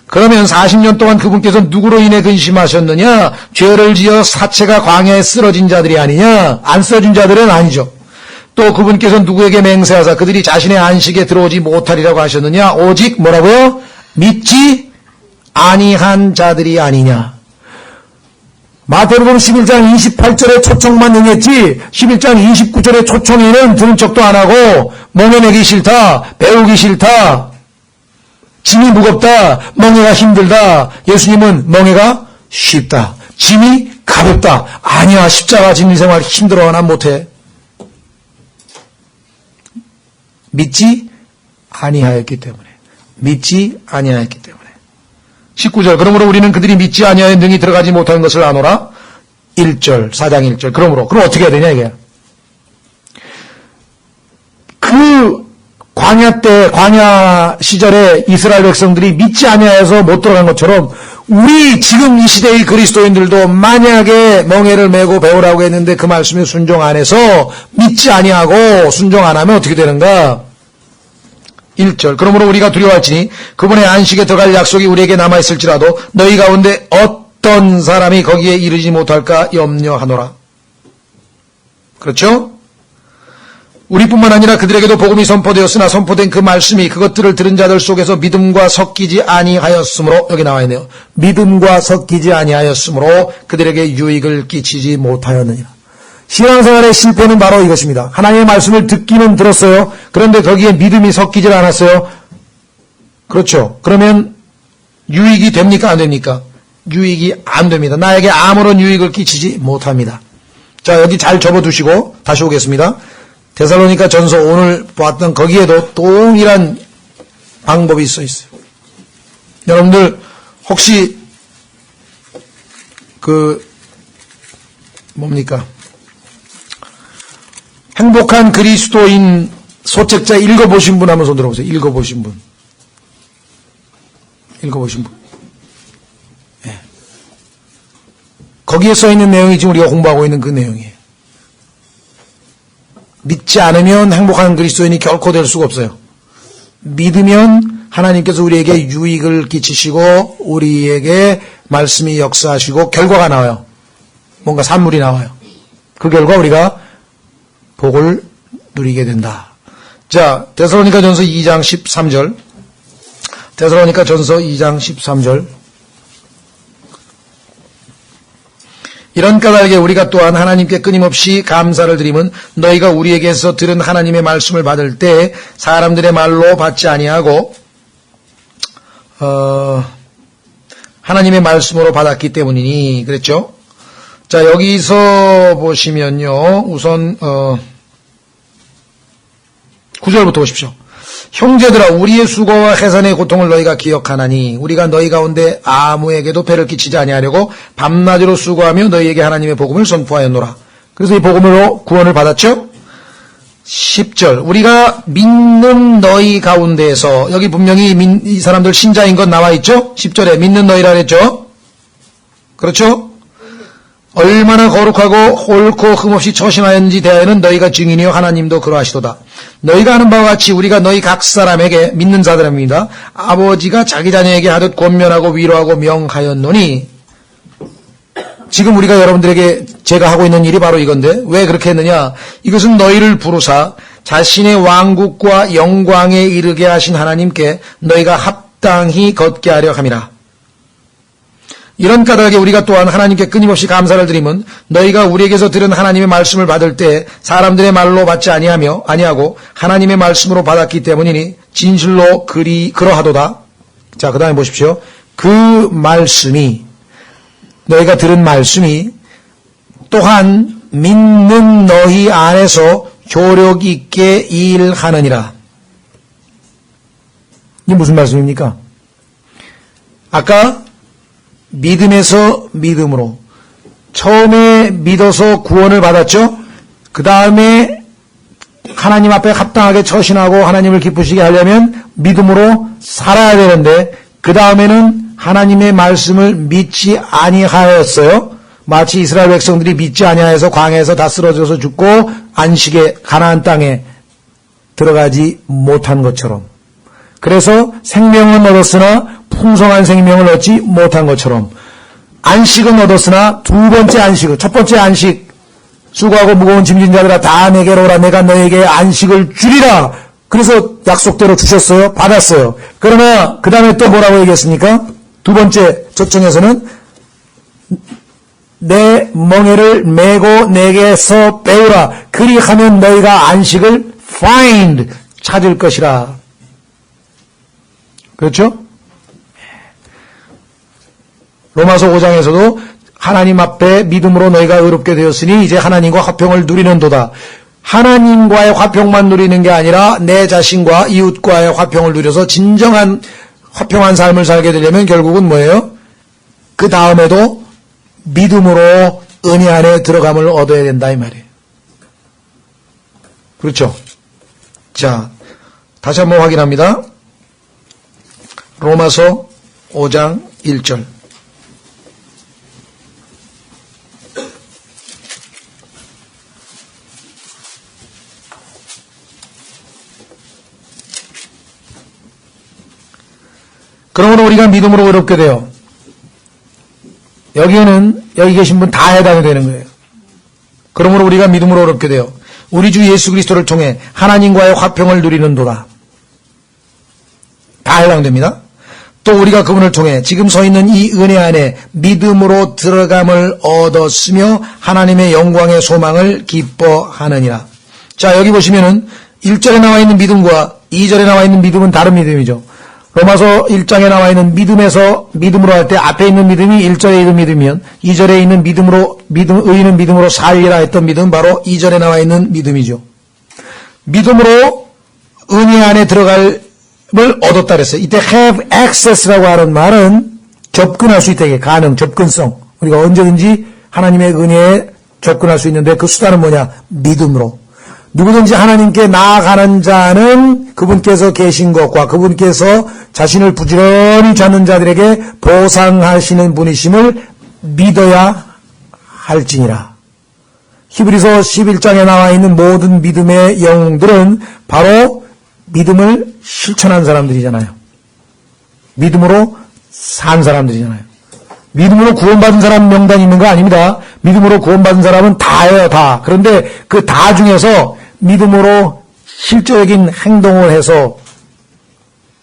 그러면 40년 동안 그분께서 누구로 인해 근심하셨느냐? 죄를 지어 사체가 광야에 쓰러진 자들이 아니냐? 안 쓰러진 자들은 아니죠. 또 그분께서 누구에게 맹세하사 그들이 자신의 안식에 들어오지 못하리라고 하셨느냐? 오직 뭐라고요? 믿지 아니한 자들이 아니냐? 마태복음 11장 28절에 초청만 응했지 11장 29절에 초청에는 들은 척도 안 하고 멍해내기 싫다, 배우기 싫다, 짐이 무겁다, 멍해가 힘들다. 예수님은 멍해가 쉽다, 짐이 가볍다. 아니야, 십자가 짓는 생활 힘들어, 난 못해. 믿지 아니하였기 때문에. 믿지 아니하였기 때문에. 19절. 그러므로 우리는 그들이 믿지 아니하여 능히 들어가지 못하는 것을 아노라. 1절, 4장 1절. 그럼 어떻게 해야 되냐 이게. 광야 시절에 이스라엘 백성들이 믿지 아니하여서 못 들어간 것처럼 우리 지금 이 시대의 그리스도인들도 만약에 멍에를 메고 배우라고 했는데 그 말씀에 순종 안 해서 믿지 아니하고 순종 안 하면 어떻게 되는가? 1절. 그러므로 우리가 두려워할지니 그분의 안식에 들어갈 약속이 우리에게 남아있을지라도 너희 가운데 어떤 사람이 거기에 이르지 못할까 염려하노라. 그렇죠? 우리뿐만 아니라 그들에게도 복음이 선포되었으나 선포된 그 말씀이 그것들을 들은 자들 속에서 믿음과 섞이지 아니하였으므로, 여기 나와 있네요. 믿음과 섞이지 아니하였으므로 그들에게 유익을 끼치지 못하였느니라. 신앙생활의 실패는 바로 이것입니다. 하나님의 말씀을 듣기는 들었어요. 그런데 거기에 믿음이 섞이질 않았어요. 그렇죠. 그러면 유익이 됩니까? 안 됩니까? 유익이 안 됩니다. 나에게 아무런 유익을 끼치지 못합니다. 자, 여기 잘 접어두시고 다시 오겠습니다. 데살로니가 전서 오늘 보았던 거기에도 동일한 방법이 있어요. 여러분들 혹시 뭡니까? 행복한 그리스도인 소책자 읽어보신 분 한번 손 들어보세요. 읽어보신 분. 네. 거기에 써있는 내용이 지금 우리가 공부하고 있는 그 내용이에요. 믿지 않으면 행복한 그리스도인이 결코 될 수가 없어요. 믿으면 하나님께서 우리에게 유익을 끼치시고 우리에게 말씀이 역사하시고 결과가 나와요. 뭔가 산물이 나와요. 그 결과 우리가 복을 누리게 된다. 자, 데살로니가 전서 2장 13절. 데살로니가 전서 2장 13절. 이런 까닭에 우리가 또한 하나님께 끊임없이 감사를 드리면 너희가 우리에게서 들은 하나님의 말씀을 받을 때 사람들의 말로 받지 아니하고 하나님의 말씀으로 받았기 때문이니 그랬죠. 자, 여기서 보시면요. 우선 9절부터 보십시오. 형제들아 우리의 수고와 해산의 고통을 너희가 기억하나니 우리가 너희 가운데 아무에게도 배를 끼치지 아니하려고 밤낮으로 수고하며 너희에게 하나님의 복음을 선포하였노라. 그래서 이 복음으로 구원을 받았죠. 10절 우리가 믿는 너희 가운데에서 여기 분명히 이 사람들 신자인 건 나와 있죠. 10절에 믿는 너희라 그랬죠. 그렇죠. 얼마나 거룩하고 옳고 흠없이 처신하였는지 대하여는 너희가 증인이요 하나님도 그러하시도다. 너희가 아는 바와 같이 우리가 너희 각 사람에게 믿는 자들입니다. 아버지가 자기 자녀에게 하듯 권면하고 위로하고 명하였노니. 지금 우리가 여러분들에게 제가 하고 있는 일이 바로 이건데 왜 그렇게 했느냐. 이것은 너희를 부르사 자신의 왕국과 영광에 이르게 하신 하나님께 너희가 합당히 걷게 하려 함이라. 이런 까닭에 우리가 또한 하나님께 끊임없이 감사를 드리면 너희가 우리에게서 들은 하나님의 말씀을 받을 때 사람들의 말로 받지 아니하고 하나님의 말씀으로 받았기 때문이니 진실로 그러하도다. 자, 그 다음에 보십시오. 그 말씀이 너희가 들은 말씀이 또한 믿는 너희 안에서 효력 있게 일하느니라. 이게 무슨 말씀입니까? 아까 믿음에서 믿음으로 처음에 믿어서 구원을 받았죠. 그 다음에 하나님 앞에 합당하게 처신하고 하나님을 기쁘시게 하려면 믿음으로 살아야 되는데 그 다음에는 하나님의 말씀을 믿지 아니하였어요. 마치 이스라엘 백성들이 믿지 아니하여서 광야에서 다 쓰러져서 죽고 안식의 가나안 땅에 들어가지 못한 것처럼, 그래서 생명은 얻었으나 풍성한 생명을 얻지 못한 것처럼, 안식은 얻었으나 두 번째 안식은, 첫 번째 안식, 수고하고 무거운 짐진 자들아 다 내게로 오라, 내가 너에게 안식을 주리라. 그래서 약속대로 주셨어요. 받았어요. 그러나 그 다음에 또 뭐라고 얘기했습니까? 두 번째 저청에서는 내 멍에를 메고 내게서 빼오라. 그리하면 너희가 안식을 find, 찾을 것이라. 그렇죠? 로마서 5장에서도 하나님 앞에 믿음으로 너희가 의롭게 되었으니 이제 하나님과 화평을 누리는도다. 하나님과의 화평만 누리는 게 아니라 내 자신과 이웃과의 화평을 누려서 진정한 화평한 삶을 살게 되려면 결국은 뭐예요? 그 다음에도 믿음으로 은혜 안에 들어감을 얻어야 된다 이 말이에요. 그렇죠? 자, 다시 한번 확인합니다. 로마서 5장 1절. 그러므로 우리가 믿음으로 의롭게 되어, 여기에는 여기 계신 분 다 해당이 되는 거예요. 그러므로 우리가 믿음으로 의롭게 되어 우리 주 예수 그리스도를 통해 하나님과의 화평을 누리는도다. 다 해당됩니다. 또 우리가 그분을 통해 지금 서 있는 이 은혜 안에 믿음으로 들어감을 얻었으며 하나님의 영광의 소망을 기뻐하느니라. 자, 여기 보시면은 1절에 나와 있는 믿음과 2절에 나와 있는 믿음은 다른 믿음이죠. 로마서 1장에 나와 있는 믿음으로 할 때 앞에 있는 믿음이 1절에 있는 믿음이면 2절에 있는 의인은 믿음으로 살리라 했던 믿음, 바로 2절에 나와 있는 믿음이죠. 믿음으로 은혜 안에 들어갈 을 얻었다 그랬어요. 이때 have access라고 하는 말은 접근할 수 있다게 가능, 접근성. 우리가 언제든지 하나님의 은혜에 접근할 수 있는데 그 수단은 뭐냐? 믿음으로. 누구든지 하나님께 나아가는 자는 그분께서 계신 것과 그분께서 자신을 부지런히 찾는 자들에게 보상하시는 분이심을 믿어야 할지니라. 히브리서 11장에 나와 있는 모든 믿음의 영웅들은 바로 믿음을 실천한 사람들이잖아요. 믿음으로 산 사람들이잖아요. 믿음으로 구원받은 사람 명단이 있는 거 아닙니다. 믿음으로 구원받은 사람은 다예요, 다. 그런데 그 다 중에서 믿음으로 실제적인 행동을 해서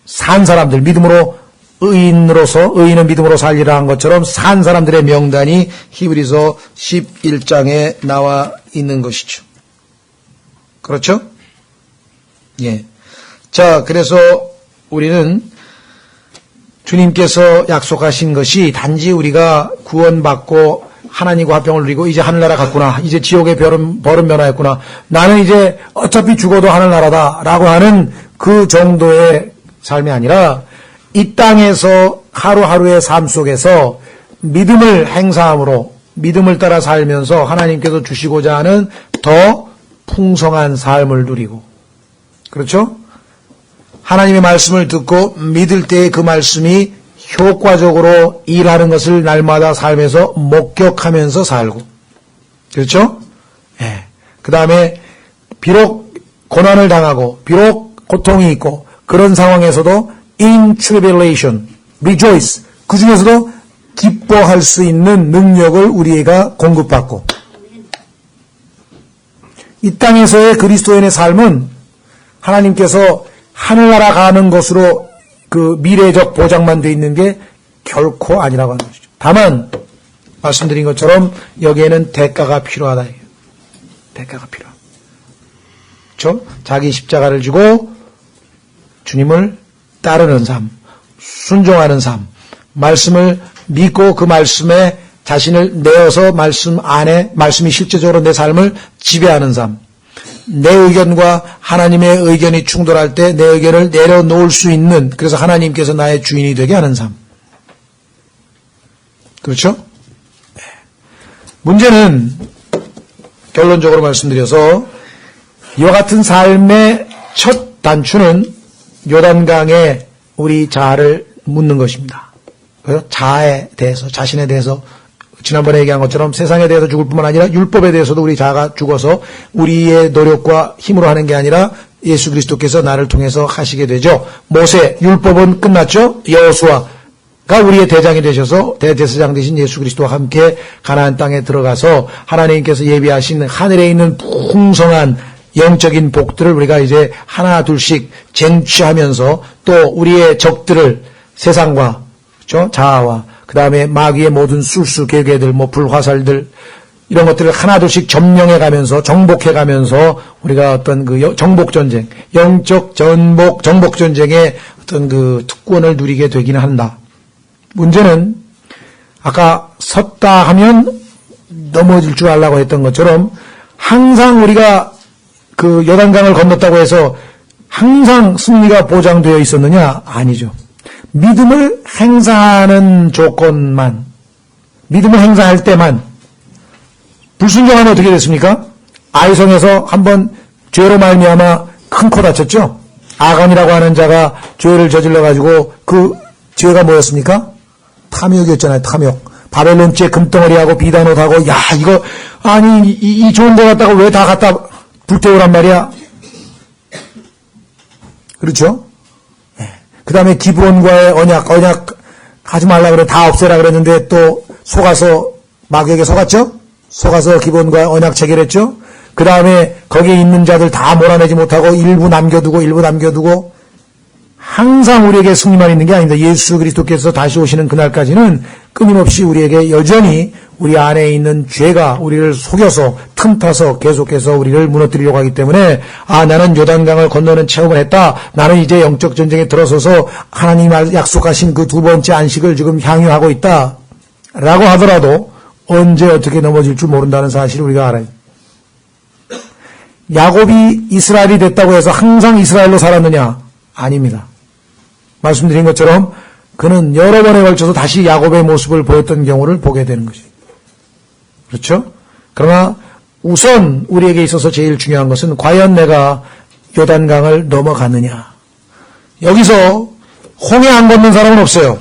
산 사람들, 믿음으로 의인은 믿음으로 살리라 한 것처럼 산 사람들의 명단이 히브리서 11장에 나와 있는 것이죠. 그렇죠? 예. 자, 그래서 우리는 주님께서 약속하신 것이 단지 우리가 구원받고 하나님과 화평을 누리고 이제 하늘나라 갔구나, 이제 지옥의 벌은 면하였구나, 나는 이제 어차피 죽어도 하늘나라다 라고 하는 그 정도의 삶이 아니라 이 땅에서 하루하루의 삶 속에서 믿음을 행사함으로 믿음을 따라 살면서 하나님께서 주시고자 하는 더 풍성한 삶을 누리고, 그렇죠? 하나님의 말씀을 듣고 믿을 때에 그 말씀이 효과적으로 일하는 것을 날마다 삶에서 목격하면서 살고, 그렇죠? 예. 그 다음에 비록 고난을 당하고 비록 고통이 있고 그런 상황에서도 in tribulation, rejoice, 그 중에서도 기뻐할 수 있는 능력을 우리가 공급받고, 이 땅에서의 그리스도인의 삶은 하나님께서 하늘나라 가는 것으로 그 미래적 보장만 돼 있는 게 결코 아니라고 하는 것이죠. 다만 말씀드린 것처럼 여기에는 대가가 필요하다. 대가가 필요하다. 그렇죠? 자기 십자가를 지고 주님을 따르는 삶, 순종하는 삶, 말씀을 믿고 그 말씀에 자신을 내어서 말씀 안에, 말씀이 실제적으로 내 삶을 지배하는 삶, 내 의견과 하나님의 의견이 충돌할 때 내 의견을 내려놓을 수 있는, 그래서 하나님께서 나의 주인이 되게 하는 삶. 그렇죠? 문제는 결론적으로 말씀드려서 이와 같은 삶의 첫 단추는 요단강에 우리 자아를 묻는 것입니다. 그래서 자아에 대해서, 자신에 대해서 지난번에 얘기한 것처럼 세상에 대해서 죽을 뿐만 아니라 율법에 대해서도 우리 자아가 죽어서 우리의 노력과 힘으로 하는 게 아니라 예수 그리스도께서 나를 통해서 하시게 되죠. 모세, 율법은 끝났죠. 여호수아가 우리의 대장이 되셔서 대제사장 되신 예수 그리스도와 함께 가나안 땅에 들어가서 하나님께서 예비하신 하늘에 있는 풍성한 영적인 복들을 우리가 이제 하나 둘씩 쟁취하면서 또 우리의 적들을 세상과, 그렇죠? 자아와 그 다음에 마귀의 모든 술수 계계들, 뭐 불화살들, 이런 것들을 하나둘씩 점령해가면서, 정복해가면서, 우리가 어떤 그 정복전쟁, 영적 정복전쟁의 어떤 그 특권을 누리게 되기는 한다. 문제는, 아까 섰다 하면 넘어질 줄 알라고 했던 것처럼, 항상 우리가 그 요단강을 건넜다고 해서 항상 승리가 보장되어 있었느냐? 아니죠. 믿음을 행사하는 조건만, 믿음을 행사할 때만, 불순종하면 어떻게 됐습니까? 아이성에서 한번 죄로 말미암아 큰 코 다쳤죠? 아간이라고 하는 자가 죄를 저질러가지고 그 죄가 뭐였습니까? 탐욕이었잖아요, 탐욕. 바벨론제 금덩어리하고 비단옷하고, 야, 이거, 아니, 이 좋은 데 갖다가 왜 다 갖다 불태우란 말이야? 그렇죠? 그 다음에 기브온과의 언약 하지 말라 그래, 다 없애라 그랬는데 또 속아서 마귀에게 속았죠? 속아서 기브온과의 언약 체결했죠? 그 다음에 거기에 있는 자들 다 몰아내지 못하고 일부 남겨두고 항상 우리에게 승리만 있는 게 아닙니다. 예수 그리스도께서 다시 오시는 그날까지는 끊임없이 우리에게 여전히 우리 안에 있는 죄가 우리를 속여서 틈타서 계속해서 우리를 무너뜨리려고 하기 때문에, 아, 나는 요단강을 건너는 체험을 했다. 나는 이제 영적 전쟁에 들어서서 하나님 약속하신 그 두 번째 안식을 지금 향유하고 있다. 라고 하더라도 언제 어떻게 넘어질 줄 모른다는 사실을 우리가 알아요. 야곱이 이스라엘이 됐다고 해서 항상 이스라엘로 살았느냐? 아닙니다. 말씀드린 것처럼 그는 여러 번에 걸쳐서 다시 야곱의 모습을 보였던 경우를 보게 되는 것이죠. 그렇죠? 그러나 우선 우리에게 있어서 제일 중요한 것은 과연 내가 요단강을 넘어갔느냐. 여기서 홍해 안 걷는 사람은 없어요.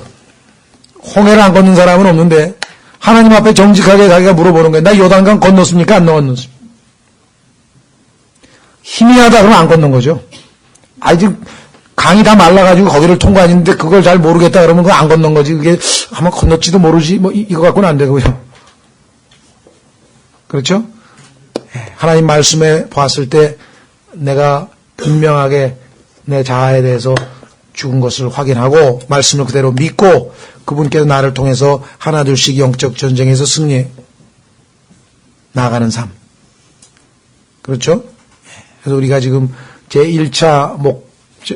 홍해를 안 걷는 사람은 없는데 하나님 앞에 정직하게 자기가 물어보는 거예요. 나 요단강 건넜습니까? 안 건넜습니까? 희미하다 그러면 안 건넌 거죠. 아직 강이 다 말라가지고 거기를 통과했는데 그걸 잘 모르겠다 그러면 그거 안 건넌 거지. 그게 아마 건넜지도 모르지. 뭐 이거 갖고는 안 되고요. 그렇죠? 하나님 말씀에 봤을 때 내가 분명하게 내 자아에 대해서 죽은 것을 확인하고 말씀을 그대로 믿고 그분께서 나를 통해서 하나둘씩 영적 전쟁에서 승리해 나아가는 삶. 그렇죠? 그래서 우리가 지금 제1차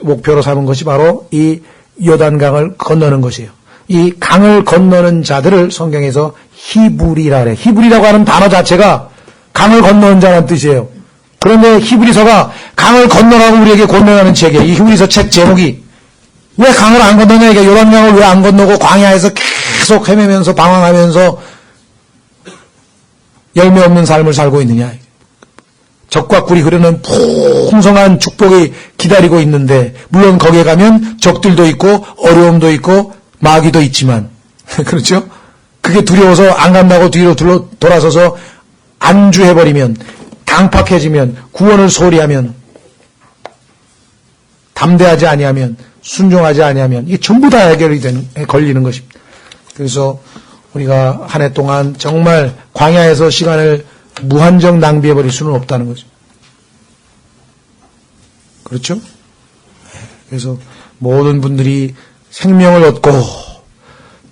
목표로 삼은 것이 바로 이 요단강을 건너는 것이에요. 이 강을 건너는 자들을 성경에서 히브리라 그래요. 히브리라고 하는 단어 자체가 강을 건너는 자라는 뜻이에요. 그런데 히브리서가 강을 건너라고 우리에게 권면하는 책이에요. 이 히브리서 책 제목이 왜 강을 안 건너냐, 이게 요단강을 왜 안 건너고 광야에서 계속 헤매면서 방황하면서 열매 없는 삶을 살고 있느냐. 적과 꿀이 흐르는 풍성한 축복이 기다리고 있는데, 물론 거기에 가면 적들도 있고 어려움도 있고 마귀도 있지만 그렇죠? 그게 두려워서 안 간다고 뒤로 돌아서서 안주해버리면, 강팍해지면, 구원을 소리하면, 담대하지 아니하면, 순종하지 아니하면 이게 전부 다 걸리는 것입니다. 그래서 우리가 한 해 동안 정말 광야에서 시간을 무한정 낭비해버릴 수는 없다는 거죠. 그렇죠? 그래서 모든 분들이 생명을 얻고,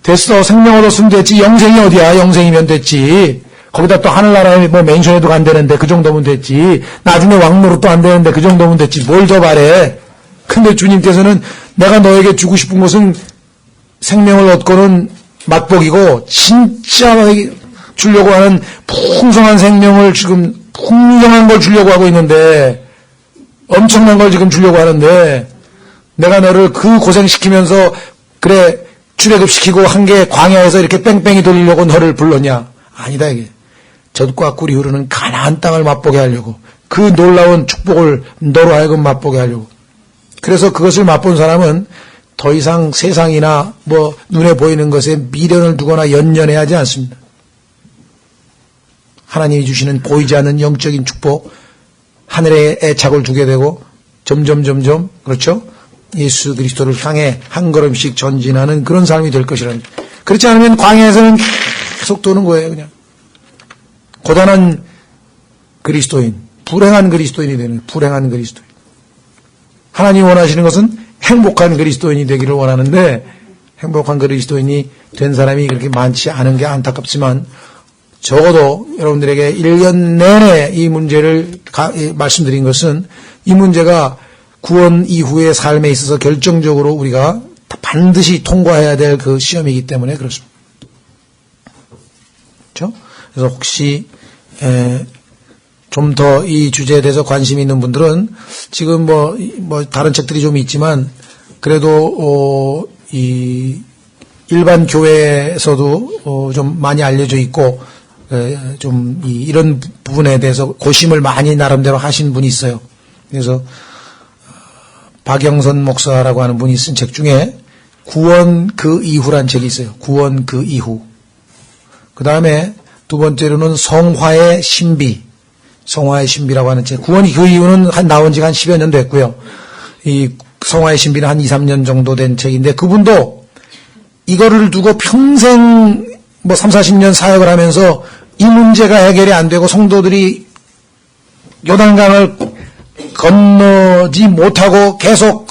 됐어, 생명 얻었으면 됐지, 영생이 어디야, 영생이면 됐지, 거기다 또 하늘나라에 뭐 맨션에도 간다는데 그 정도면 됐지, 나중에 왕노릇도 안 되는데 그 정도면 됐지, 뭘 더 바래. 근데 주님께서는 내가 너에게 주고 싶은 것은 생명을 얻고는 맛보기고, 진짜 주려고 하는 풍성한 생명을 지금, 풍성한 걸 주려고 하고 있는데, 엄청난 걸 지금 주려고 하는데, 내가 너를 그 고생시키면서, 그래, 출애굽시키고 한 게 광야에서 이렇게 뺑뺑이 돌리려고 너를 불렀냐? 아니다, 이게. 젖과 꿀이 흐르는 가나안 땅을 맛보게 하려고, 그 놀라운 축복을 너로 하여금 맛보게 하려고. 그래서 그것을 맛본 사람은 더 이상 세상이나 뭐 눈에 보이는 것에 미련을 두거나 연연해야 하지 않습니다. 하나님이 주시는 보이지 않는 영적인 축복, 하늘에 애착을 두게 되고 점점 그렇죠? 예수 그리스도를 향해 한 걸음씩 전진하는 그런 삶이 될 것이라는. 그렇지 않으면 광야에서는 계속 도는 거예요. 그냥 고단한 그리스도인, 불행한 그리스도인이 되는, 불행한 그리스도인. 하나님이 원하시는 것은 행복한 그리스도인이 되기를 원하는데, 행복한 그리스도인이 된 사람이 그렇게 많지 않은 게 안타깝지만, 적어도 여러분들에게 1년 내내 이 문제를 말씀드린 것은, 이 문제가 구원 이후의 삶에 있어서 결정적으로 우리가 반드시 통과해야 될 그 시험이기 때문에 그렇습니다. 그렇죠? 그래서 혹시 좀 더 이 주제에 대해서 관심이 있는 분들은 지금 뭐 다른 책들이 좀 있지만 그래도 이 일반 교회에서도 좀 많이 알려져 있고 좀 이런 부분에 대해서 고심을 많이 나름대로 하신 분이 있어요. 그래서 박영선 목사라고 하는 분이 쓴 책 중에 구원 그 이후란 책이 있어요. 구원 그 이후. 그 다음에 두 번째로는 성화의 신비. 성화의 신비라고 하는 책. 구원이 그 이후는 나온 지가 한 10여 년 됐고요. 이 성화의 신비는 한 2, 3년 정도 된 책인데 그분도 이거를 두고 평생 뭐 3, 40년 사역을 하면서 이 문제가 해결이 안 되고 성도들이 요단강을 건너지 못하고 계속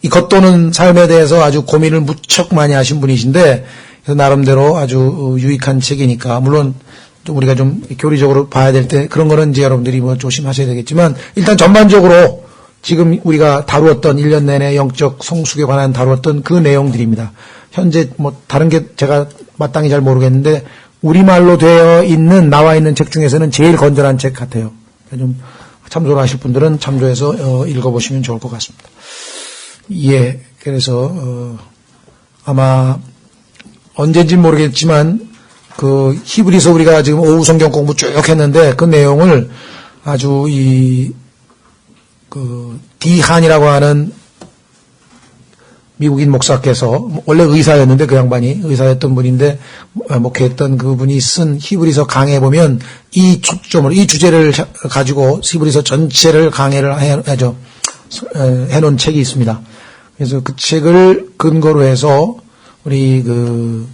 이 겉도는 삶에 대해서 아주 고민을 무척 많이 하신 분이신데 그래서 나름대로 아주 유익한 책이니까 물론 좀 우리가 좀 교리적으로 봐야 될 때 그런 거는 이제 여러분들이 뭐 조심하셔야 되겠지만 일단 전반적으로 지금 우리가 다루었던 1년 내내 영적 성숙에 관한 다루었던 그 내용들입니다. 현재 뭐 다른 게 제가 마땅히 잘 모르겠는데 우리말로 되어 있는 나와 있는 책 중에서는 제일 건전한 책 같아요. 좀 참조를 하실 분들은 참조해서 읽어보시면 좋을 것 같습니다. 예, 그래서 아마 언젠지 모르겠지만 그 히브리서 우리가 지금 오후 성경 공부 쭉 했는데 그 내용을 아주 그 디한이라고 하는 미국인 목사께서 원래 의사였는데 그 양반이 의사였던 분인데 목회했던 그분이 쓴 히브리서 강해 보면 이 초점으로 이 주제를 가지고 히브리서 전체를 강해를 해놓은 책이 있습니다. 그래서 그 책을 근거로 해서 우리 그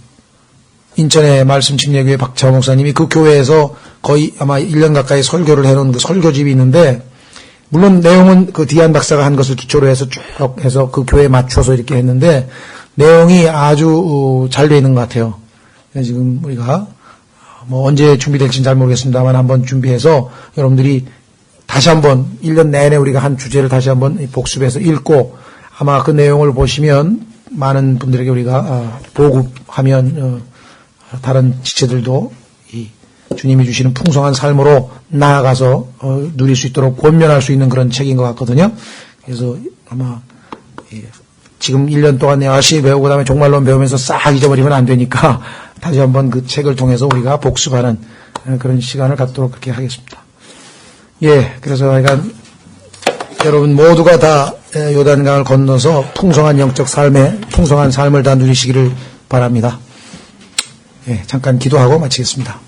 인천의 말씀 침례교회 박차호 목사님이 그 교회에서 거의 아마 1년 가까이 설교를 해놓은 그 설교집이 있는데 물론 내용은 그 디안 박사가 한 것을 기초로 해서 쭉 해서 그 교회에 맞춰서 이렇게 했는데 내용이 아주 잘 되어 있는 것 같아요. 지금 우리가 뭐 언제 준비될지는 잘 모르겠습니다만 한번 준비해서 여러분들이 다시 한번 1년 내내 우리가 한 주제를 다시 한번 복습해서 읽고 아마 그 내용을 보시면 많은 분들에게 우리가 보급하면 다른 지체들도 이 주님이 주시는 풍성한 삶으로 나아가서 누릴 수 있도록 권면할 수 있는 그런 책인 것 같거든요. 그래서 아마 지금 1년 동안 열심히 배우고 그다음에 종말론 배우면서 싹 잊어버리면 안 되니까 다시 한번 그 책을 통해서 우리가 복습하는 그런 시간을 갖도록 그렇게 하겠습니다. 예, 그래서 약간 여러분 모두가 다 요단강을 건너서 풍성한 영적 삶에 풍성한 삶을 다 누리시기를 바랍니다. 예, 잠깐 기도하고 마치겠습니다.